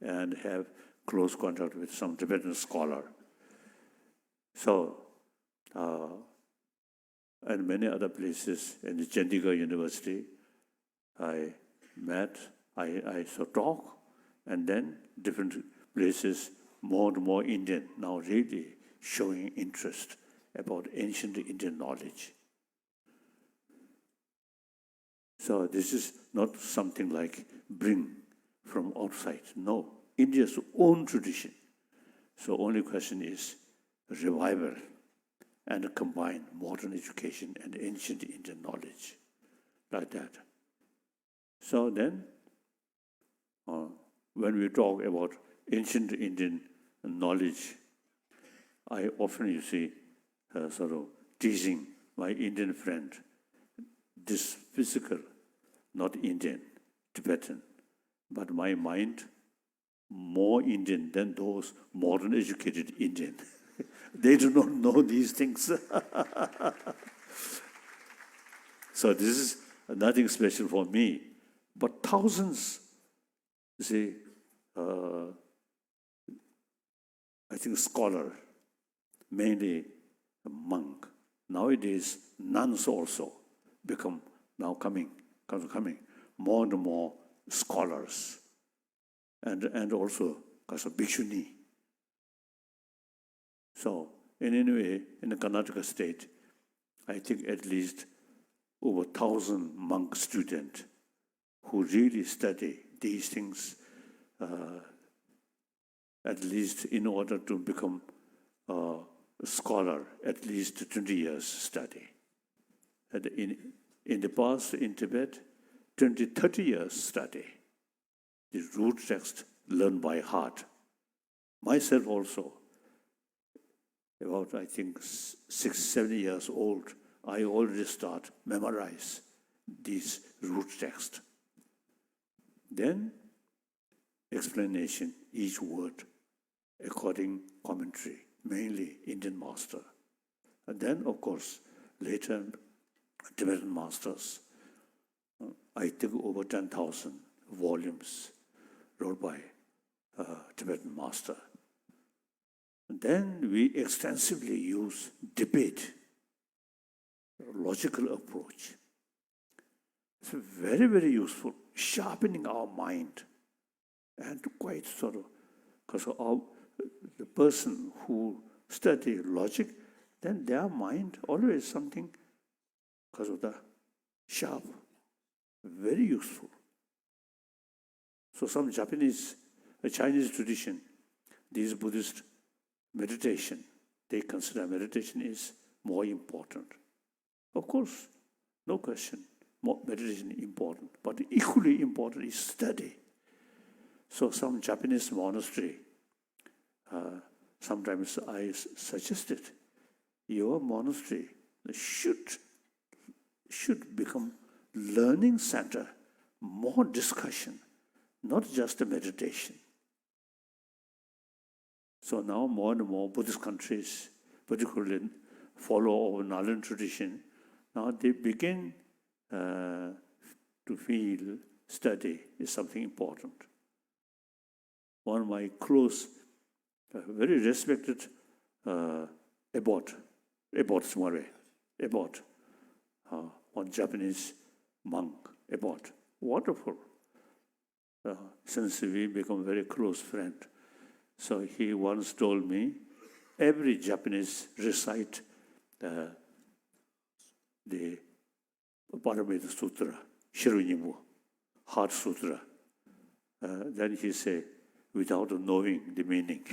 and have close contact with some Tibetan scholar. So and many other places in the Chandigarh University. I met, I saw talk, and then different places, more and more Indian now really showing interest about ancient Indian knowledge. So this is not something like bring from outside. No, India's own tradition. So only question is revival and combine modern education and ancient Indian knowledge, like that. So then, when we talk about ancient Indian knowledge, I often, you see, sort of teasing my Indian friend, this physical, not Indian, Tibetan, but my mind more Indian than those modern educated Indian. They do not know these things. So this is nothing special for me, but thousands, you see, I think scholar, mainly a monk. Nowadays, nuns also become now coming, more and more scholars, and also because of bhikshuni. So, in any way, in the Karnataka state, I think at least over 1,000 monk students who really study these things, at least in order to become a scholar, at least 20 years study. And in the past, in Tibet, 20, 30 years study. The root text learned by heart. Myself also, about I think 6, 7 years old, I already start memorize these root text. Then explanation, each word, according commentary, mainly Indian master. And then, of course, later Tibetan masters. I think over 10,000 volumes wrote by Tibetan master. And then we extensively use debate, logical approach. It's very, very useful, sharpening our mind, and quite sort of, because the person who study logic, then their mind always something, because of the sharp, very useful. So some Chinese tradition, these Buddhist meditation, they consider meditation is more important. Of course, no question, meditation is important, but equally important is study. So some Japanese monastery, sometimes I suggested, your monastery should become learning center, more discussion, not just a meditation. So now more and more Buddhist countries, particularly follow our Nalanda tradition, now they begin to feel study is something important. One of my close, very respected abbot, one Japanese monk, abbot, wonderful. Since we become very close friend, so he once told me, every Japanese recite the Paramita Sutra, Shirunyimu, Heart Sutra. Then he said, without knowing the meaning.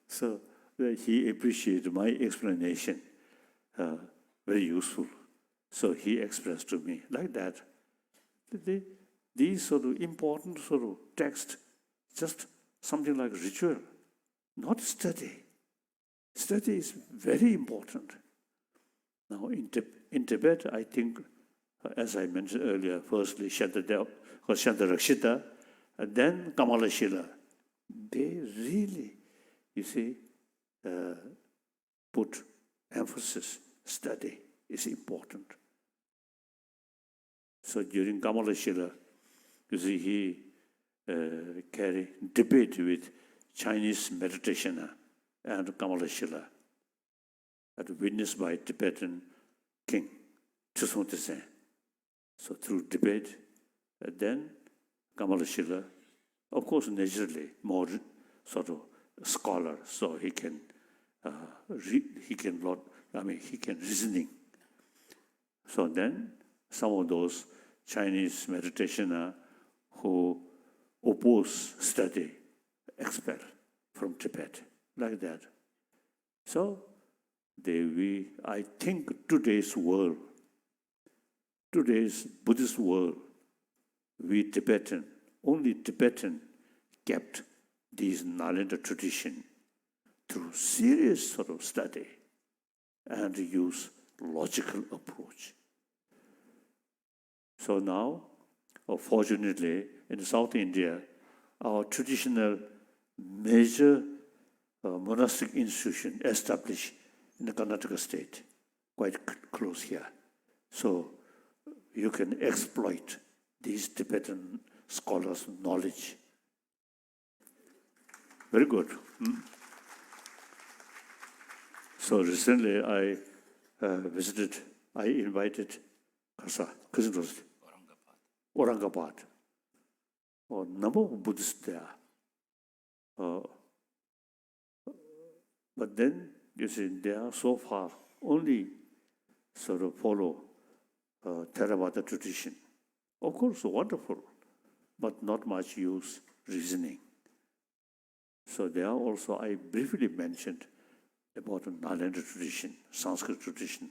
So he appreciated my explanation, very useful. So he expressed to me like that. These sort of important sort of text, just something like ritual, not study. Study is very important. Now in Tibet, I think, as I mentioned earlier, firstly Shantarakshita, and then Kamalashila. They really, you see, put emphasis, study is important. So during Kamalashila, you see, he carried debate with Chinese meditationer, and Kamalashila, and witnessed by Tibetan king Chusung Tse. So through debate, then Kamalashila, of course, naturally more sort of scholar, so he can reasoning. So then some of those Chinese meditationer who oppose study expel from Tibet, like that. So I think today's Buddhist world, only Tibetan kept these Nalanda tradition through serious sort of study and use logical approach. So now, fortunately, in South India, our traditional major monastic institution established in the Karnataka state, quite close here. So you can exploit these Tibetan scholars' knowledge. Very good. So recently I invited Aurangabad. A number of Buddhists there. But then, you see, they are so far only sort of follow Theravada tradition. Of course, wonderful, but not much use reasoning. So there also, I briefly mentioned about the Nalanda tradition, Sanskrit tradition,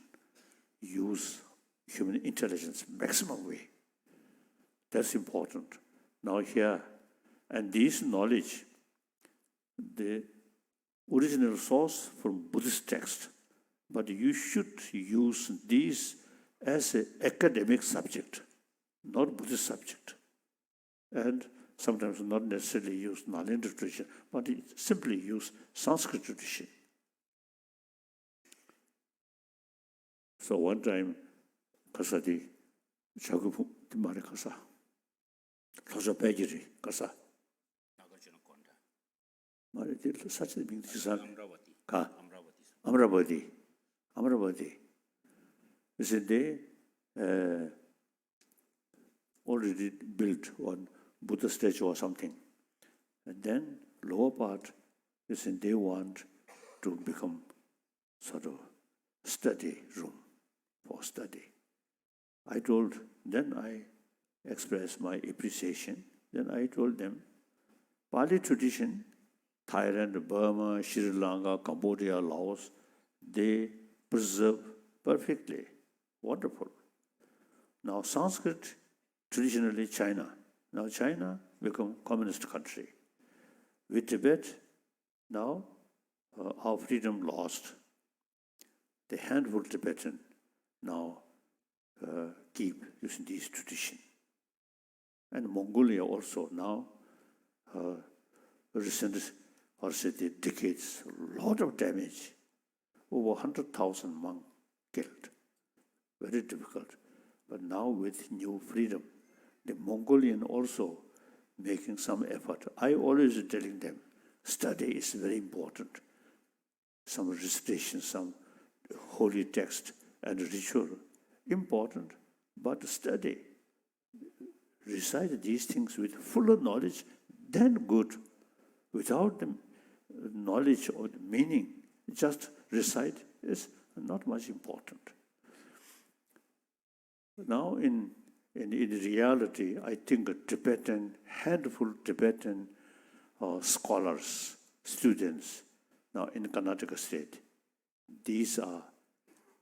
use human intelligence maximum way. That's important. Now here, and this knowledge, the original source from Buddhist text, but you should use this as an academic subject, not Buddhist subject. And sometimes not necessarily use Nalanda tradition, but simply use Sanskrit tradition. So one time, Kasadi, Chagupu Timare Kasa, Kasa Pegiri, Kasa. Such a big Amravati. You see, they already built one Buddha statue or something. And then lower part, you see, they want to become sort of study room for study. Then I expressed my appreciation. Then I told them, Pali tradition, Thailand, Burma, Sri Lanka, Cambodia, Laos, they preserve perfectly. Wonderful. Now Sanskrit, traditionally China. Now China become communist country. With Tibet, now our freedom lost. The handful Tibetan now keep using this tradition. And Mongolia also now, recent decades, a lot of damage. Over 100,000 monks killed. Very difficult. But now with new freedom, the Mongolian also making some effort. I always telling them, study is very important. Some recitation, some holy text and ritual, important, but study. Recite these things with fuller knowledge, then good. Without the knowledge or the meaning, just recite is not much important. Now in reality, I think handful Tibetan scholars, students, now in Karnataka state, these are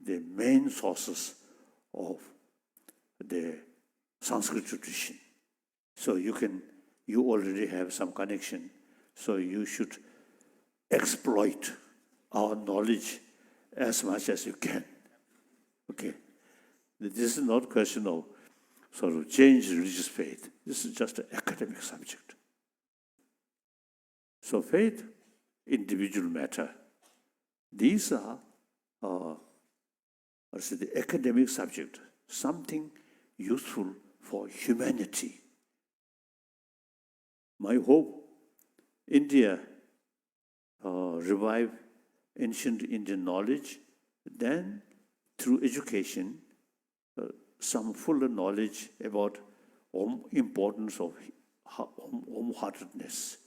the main sources of the Sanskrit tradition. So you already have some connection, so you should exploit our knowledge as much as you can. Okay? This is not a question of sort of change religious faith. This is just an academic subject. So faith, individual matter. These are the academic subject, something useful for humanity. My hope, India revive ancient Indian knowledge, then through education, some fuller knowledge about importance of wholeheartedness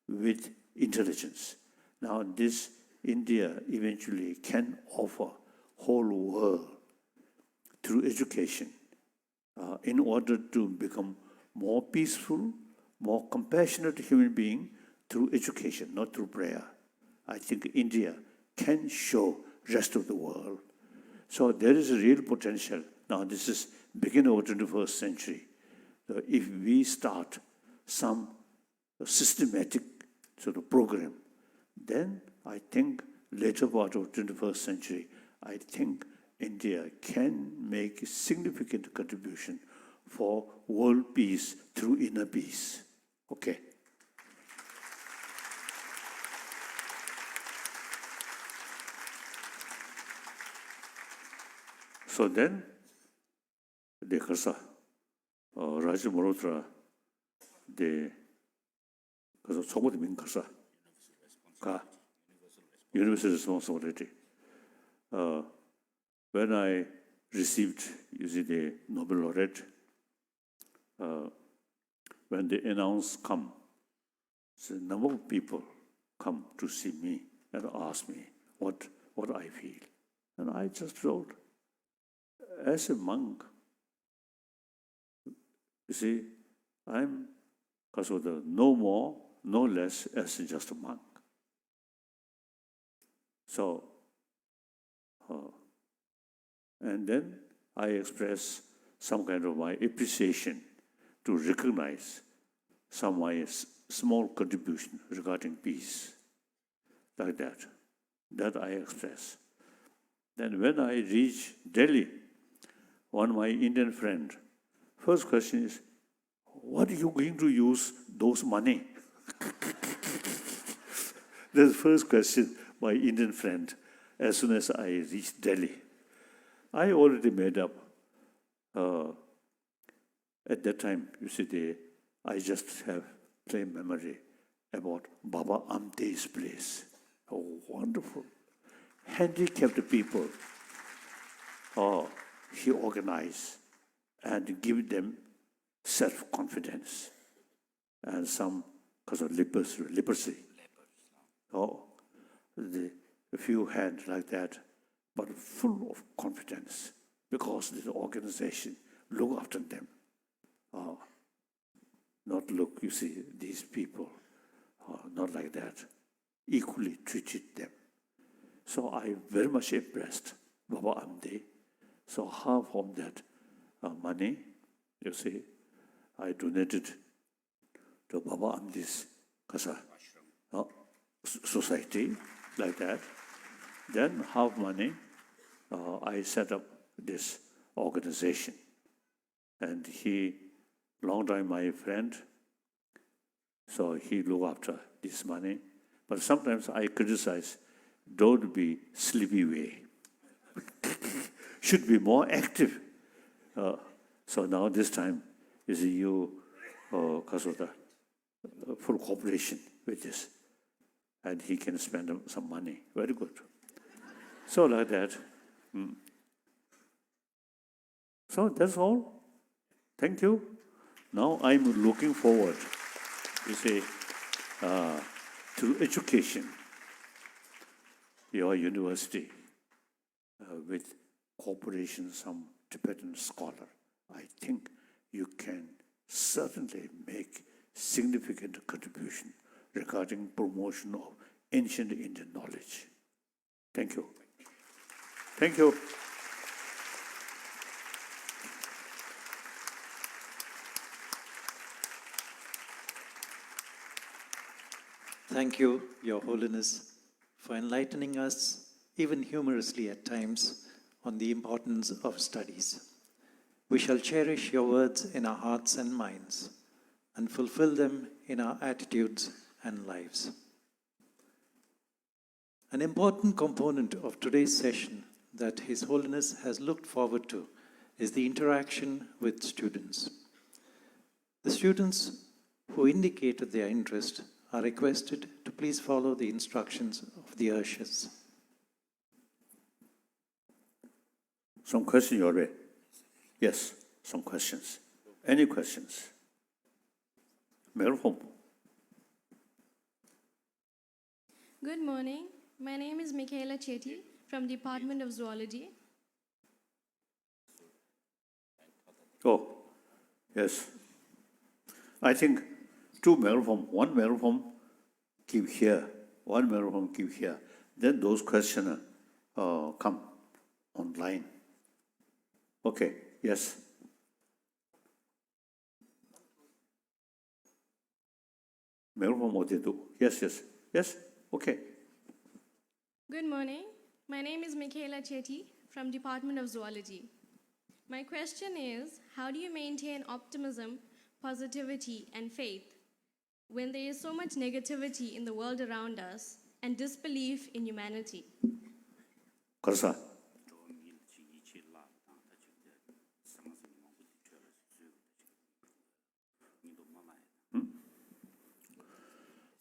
with intelligence. Now this India eventually can offer whole world through education in order to become more peaceful, more compassionate human being through education, not through prayer. I think India can show rest of the world. So there is a real potential. Now this is beginning of 21st century. So if we start some systematic sort of program, then I think later part of 21st century, I think India can make a significant contribution for world peace through inner peace. Okay. So then, the Kasa, Raja Morotra, the Kasa Somod Min Kasa, Universal Responsibility. When I received, you see, the Nobel laureate, when the announce come, so a number of people come to see me and ask me what I feel. And I just wrote, as a monk, you see, I'm no more, no less as just a monk. So, and then I express some kind of my appreciation to recognize some of my small contribution regarding peace, like that. That I express. Then when I reach Delhi, one of my Indian friend, first question is, what are you going to use those money? That's the first question, my Indian friend, as soon as I reached Delhi. I already made up, at that time, you see, I just have plain memory about Baba Amte's place. Oh, wonderful. Handicapped people, he organized and give them self-confidence and some because of leprosy. A few hands like that, but full of confidence because the organization look after them. Not look, you see, these people, not like that, equally treated them. So I very much impressed Baba Amde. So half of that money, you see, I donated to Baba Amde's Kasa society, like that. Then half money, I set up this organization. And he, long time my friend, so he look after this money. But sometimes I criticize, don't be sleepy way. Should be more active. So now this time is you, Kasota, full cooperation with this. And he can spend some money. Very good. So like that. So that's all. Thank you. Now I'm looking forward, you see, to education, your university, with cooperation, some Tibetan scholar. I think you can certainly make significant contribution regarding promotion of ancient Indian knowledge. Thank you. Thank you. Thank you, Your Holiness, for enlightening us, even humorously at times, on the importance of studies. We shall cherish your words in our hearts and minds and fulfill them in our attitudes and lives. An important component of today's session that His Holiness has looked forward to is the interaction with students. The students who indicated their interest are requested to please follow the instructions of the ushers. Some questions you already? Yes, some questions. Any questions? Microphone. Good morning. My name is Michaela Chetty from Department of Zoology. Oh, yes. I think two microphones, one microphone keep here, one microphone keep here. Then those questions come online. Okay, yes. Microphone what they do? Yes, yes, yes. Okay. Good morning. My name is Michaela Chetty from Department of Zoology. My question is, how do you maintain optimism, positivity, and faith when there is so much negativity in the world around us and disbelief in humanity? Karsa.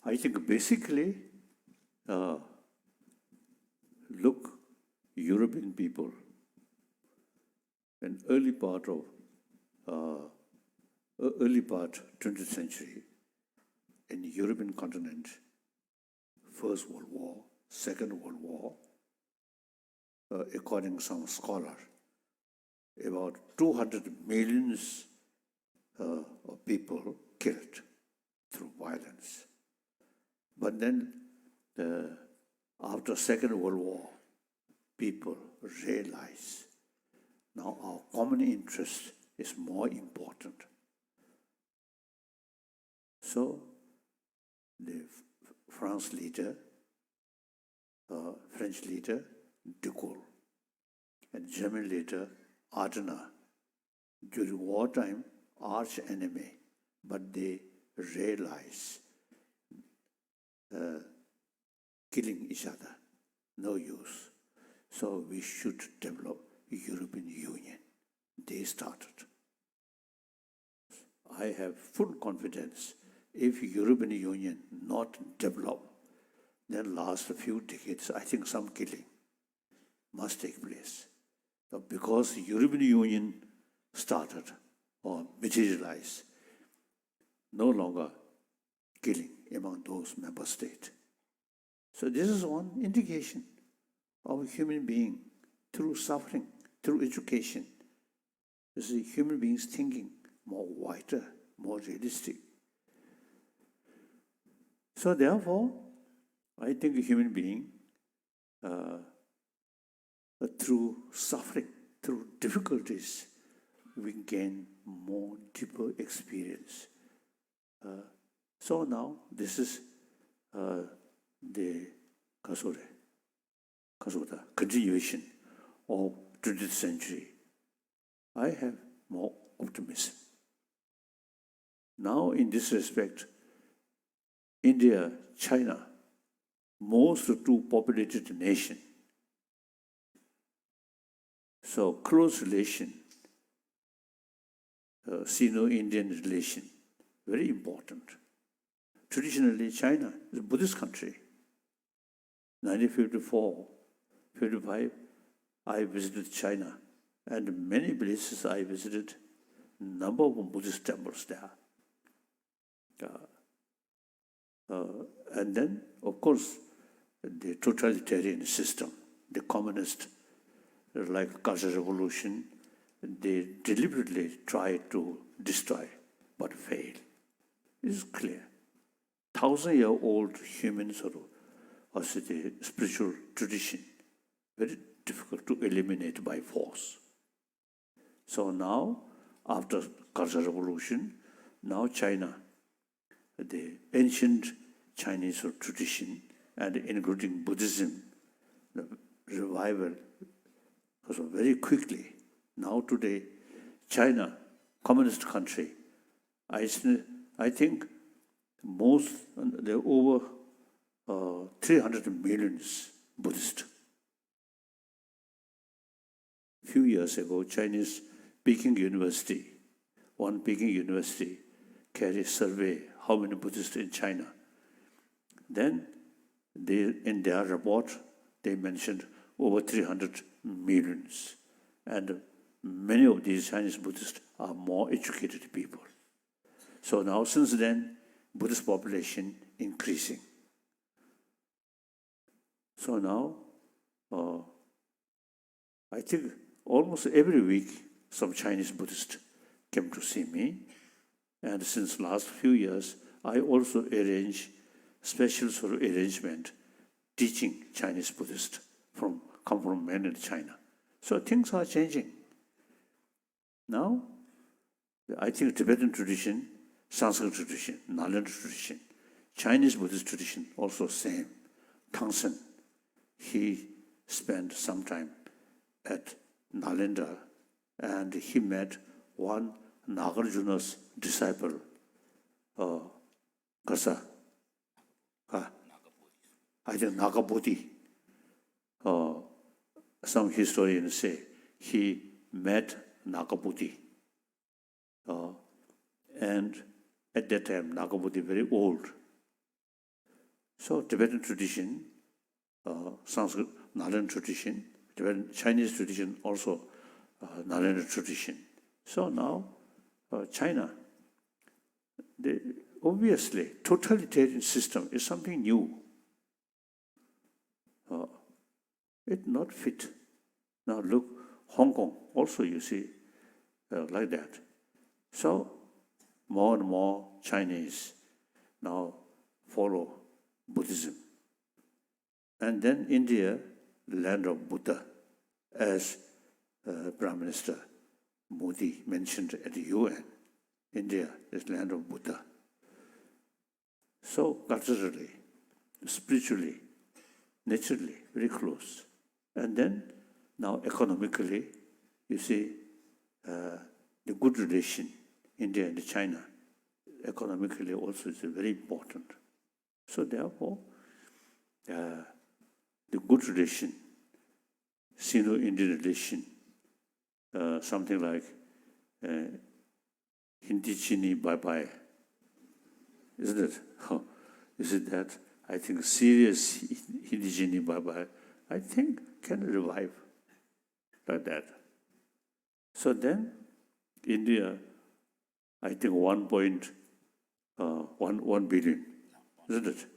I think basically, look, European people, in early part 20th century, in the European continent, First World War, Second World War, according to some scholar, about 200 million of people killed through violence. But then, after Second World War, people realize now our common interest is more important. So, the French leader, de Gaulle, and German leader, Adenauer, during wartime, arch enemy, but they realize killing each other, no use. So we should develop European Union. They started. I have full confidence if European Union not developed, then last few decades, I think some killing must take place. So because European Union started or materialized, no longer killing among those member states. So this is one indication of a human being through suffering, through education. This is human beings thinking more wider, more realistic. So therefore, I think a human being, through suffering, through difficulties, we gain more deeper experience. So now this is the continuation of 20th century. I have more optimism. Now in this respect, India, China, most two populated nation. So close relation, Sino-Indian relation, very important. Traditionally, China is a Buddhist country. 1954, 55, I visited China, and many places I visited, number of Buddhist temples there. And then, of course, the totalitarian system, the communist, like Cultural Revolution, they deliberately try to destroy, but fail. It is clear. 1,000-year-old human or the spiritual tradition, very difficult to eliminate by force. So now, after Cultural Revolution, now China, the ancient Chinese tradition, and including Buddhism, the revival, also very quickly. Now today, China, communist country, I think most, there are over 300 million Buddhists. A few years ago, Chinese Peking University, one Peking University, carried a survey how many Buddhists in China. Then in their report, they mentioned over 300 millions. And many of these Chinese Buddhists are more educated people. So now, since then, Buddhist population increasing. So now, I think almost every week, some Chinese Buddhists came to see me. And since last few years, I also arrange special sort of arrangement teaching Chinese Buddhists come from mainland China. So things are changing. Now, I think Tibetan tradition, Sanskrit tradition, Nalanda tradition, Chinese Buddhist tradition also same. Tangsen, he spent some time at Nalanda and he met one Nagarjuna's disciple, Kasa. I think Nagabodhi. Some historians say he met Nagabodhi. And at that time, Nagabodhi very old. So Tibetan tradition, Sanskrit, Nalanda tradition, Tibetan Chinese tradition also Nalanda tradition. So now China, obviously totalitarian system is something new. It not fit. Now look, Hong Kong also you see like that. So more and more Chinese now follow Buddhism. And then India, land of Buddha, as Prime Minister Modi mentioned at the UN. India is land of Buddha. So culturally, spiritually, naturally, very close. And then now economically, you see the good relation, India and China, economically also is very important. So therefore, the good relation, Sino-Indian relation, something like Hindi Chini bye-bye, isn't it? Is it that? I think serious Hindi Chini bye-bye, I think can revive like that. So then, India, I think 1 billion, isn't it?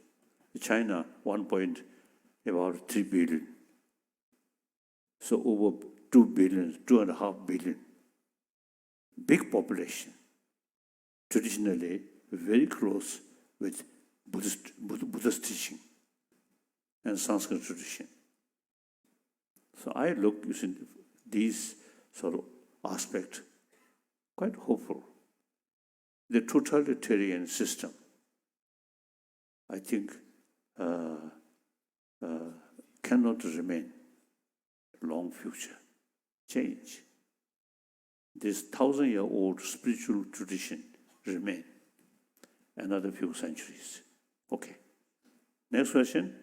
China, about 3 billion. So over 2 billion, 2.5 billion. Big population. Traditionally, very close with Buddhist teaching and Sanskrit tradition. So I look, you see, these sort of aspects quite hopeful. The totalitarian system, I think, cannot remain long future. Change. This 1,000-year-old spiritual tradition remain another few centuries. Okay. Next question.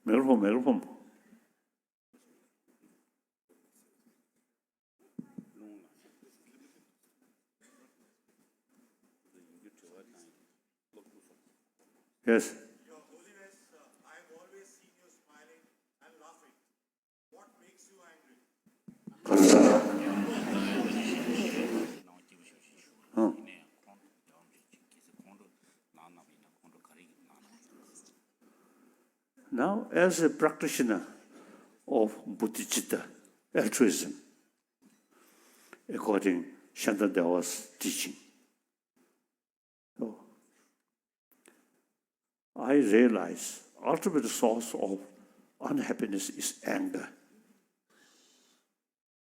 Microphone. Yes. Your Holiness, I've always seen you smiling and laughing. What makes you angry? Now, as a practitioner of Bodhicitta, altruism, according Shantadeva's teaching, I realize ultimate source of unhappiness is anger.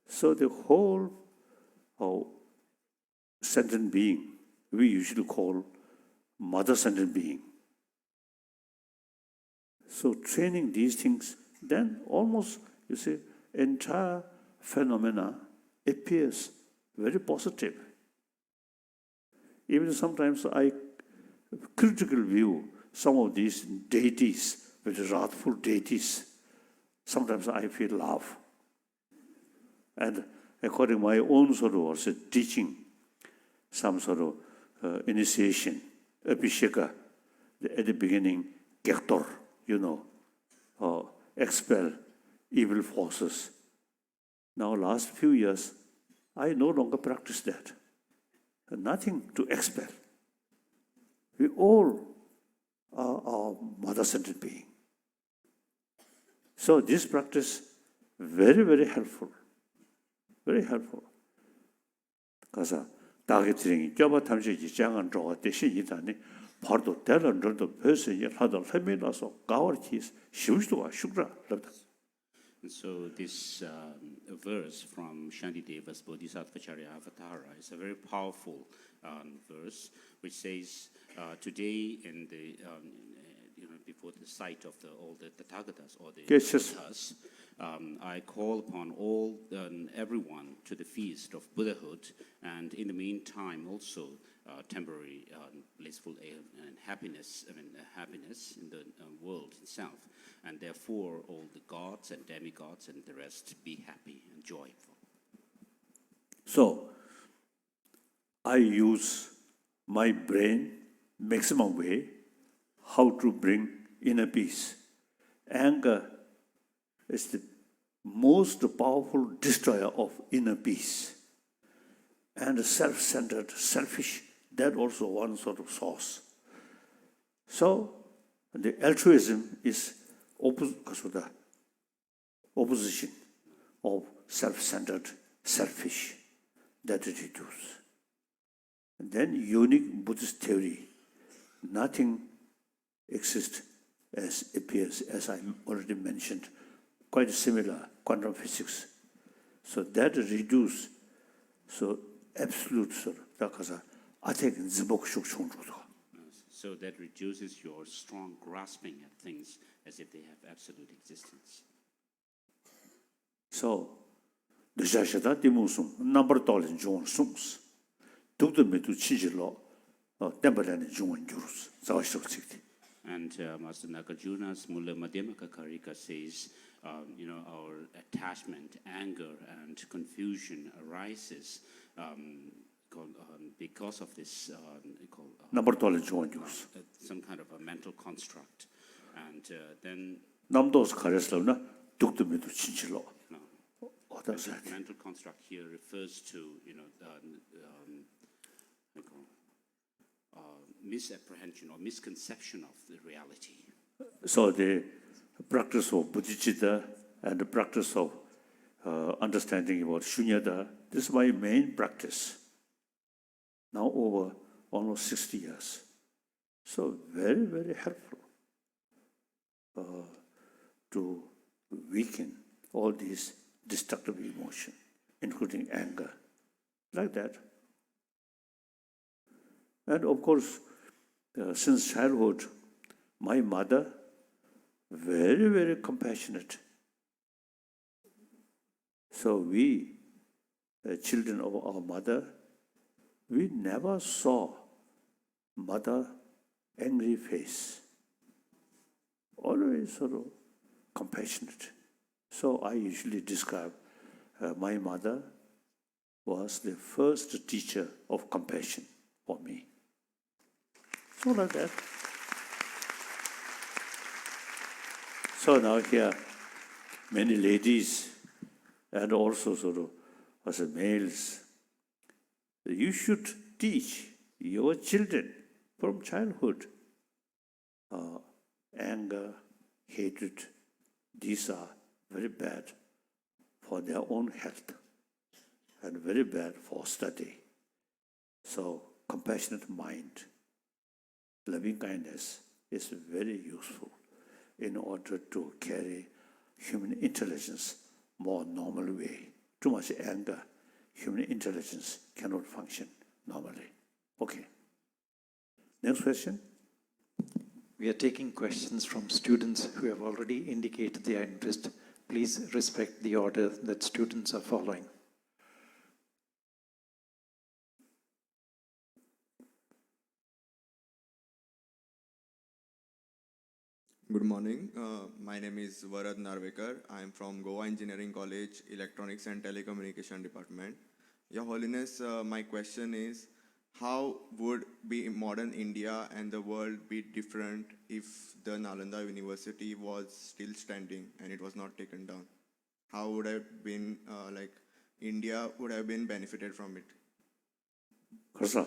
So the whole sentient being, we usually call mother sentient being. So training these things, then almost, you see, entire phenomena appears very positive. Even sometimes I critical view some of these deities, very wrathful deities. Sometimes I feel love. And according to my own sort of also teaching, some sort of initiation, abhisheka, at the beginning, gektor, expel evil forces. Now, last few years, I no longer practice that. Nothing to expel. We all are mother-centered being. So this practice, very, very helpful. Very helpful. Because targeting job tamshi jangan draw the shinitani, pardo telan the person yet had a family so gawartis, shustua, shukra. And so this verse from Shantideva's Bodhisattvacharya Avatara is a very powerful verse, which says, today in the before the sight of all the Tathagatas or the Buddhas, I call upon all everyone to the feast of Buddhahood, and in the meantime also temporary blissful and happiness. Happiness in the world itself, and therefore all the gods and demigods and the rest be happy and joyful. So I use my brain maximum way how to bring inner peace. Anger is the most powerful destroyer of inner peace. And self-centered, selfish, that also one sort of source. So the altruism is opposition of self-centered, selfish, that it reduces. And then unique Buddhist theory, nothing exists as appears, as I already mentioned, quite similar, quantum physics. So that reduces, so absolute sort of, so that reduces your strong grasping at things as if they have absolute existence. So, the Jashada Timusum, number tolling John Sums, took the me to Chijilo, Temperance John Jurus, Zawashok. And Master Nagarjuna's Mulla Madhyamaka Karika says, our attachment, anger, and confusion arises because of this number some kind of a mental construct. And then Namdos Kareslavna took the me to Chijilo. Mental construct here refers to, misapprehension or misconception of the reality. So the practice of bodhicitta and the practice of understanding about shunyata, this is my main practice. Now over almost 60 years. So very, very helpful to weaken all these destructive emotions, including anger, like that. And of course, since childhood, my mother, very, very compassionate. So we, children of our mother, we never saw mother angry face. Always sort of compassionate. So I usually describe my mother was the first teacher of compassion for me. So like that. So now here, many ladies and also sort of as males, you should teach your children from childhood anger, hatred. These are very bad for their own health and very bad for study. So compassionate mind, loving kindness is very useful in order to carry human intelligence more normal way. Too much anger, human intelligence cannot function normally. Okay. Next question. We are taking questions from students who have already indicated their interest. Please respect the order that students are following. Good morning. My name is Varad Narvekar. I am from Goa Engineering College, Electronics and Telecommunication Department. Your Holiness, my question is, how would be modern India and the world be different if the Nalanda University was still standing and it was not taken down? How would have been, India would have been benefited from it? 그래서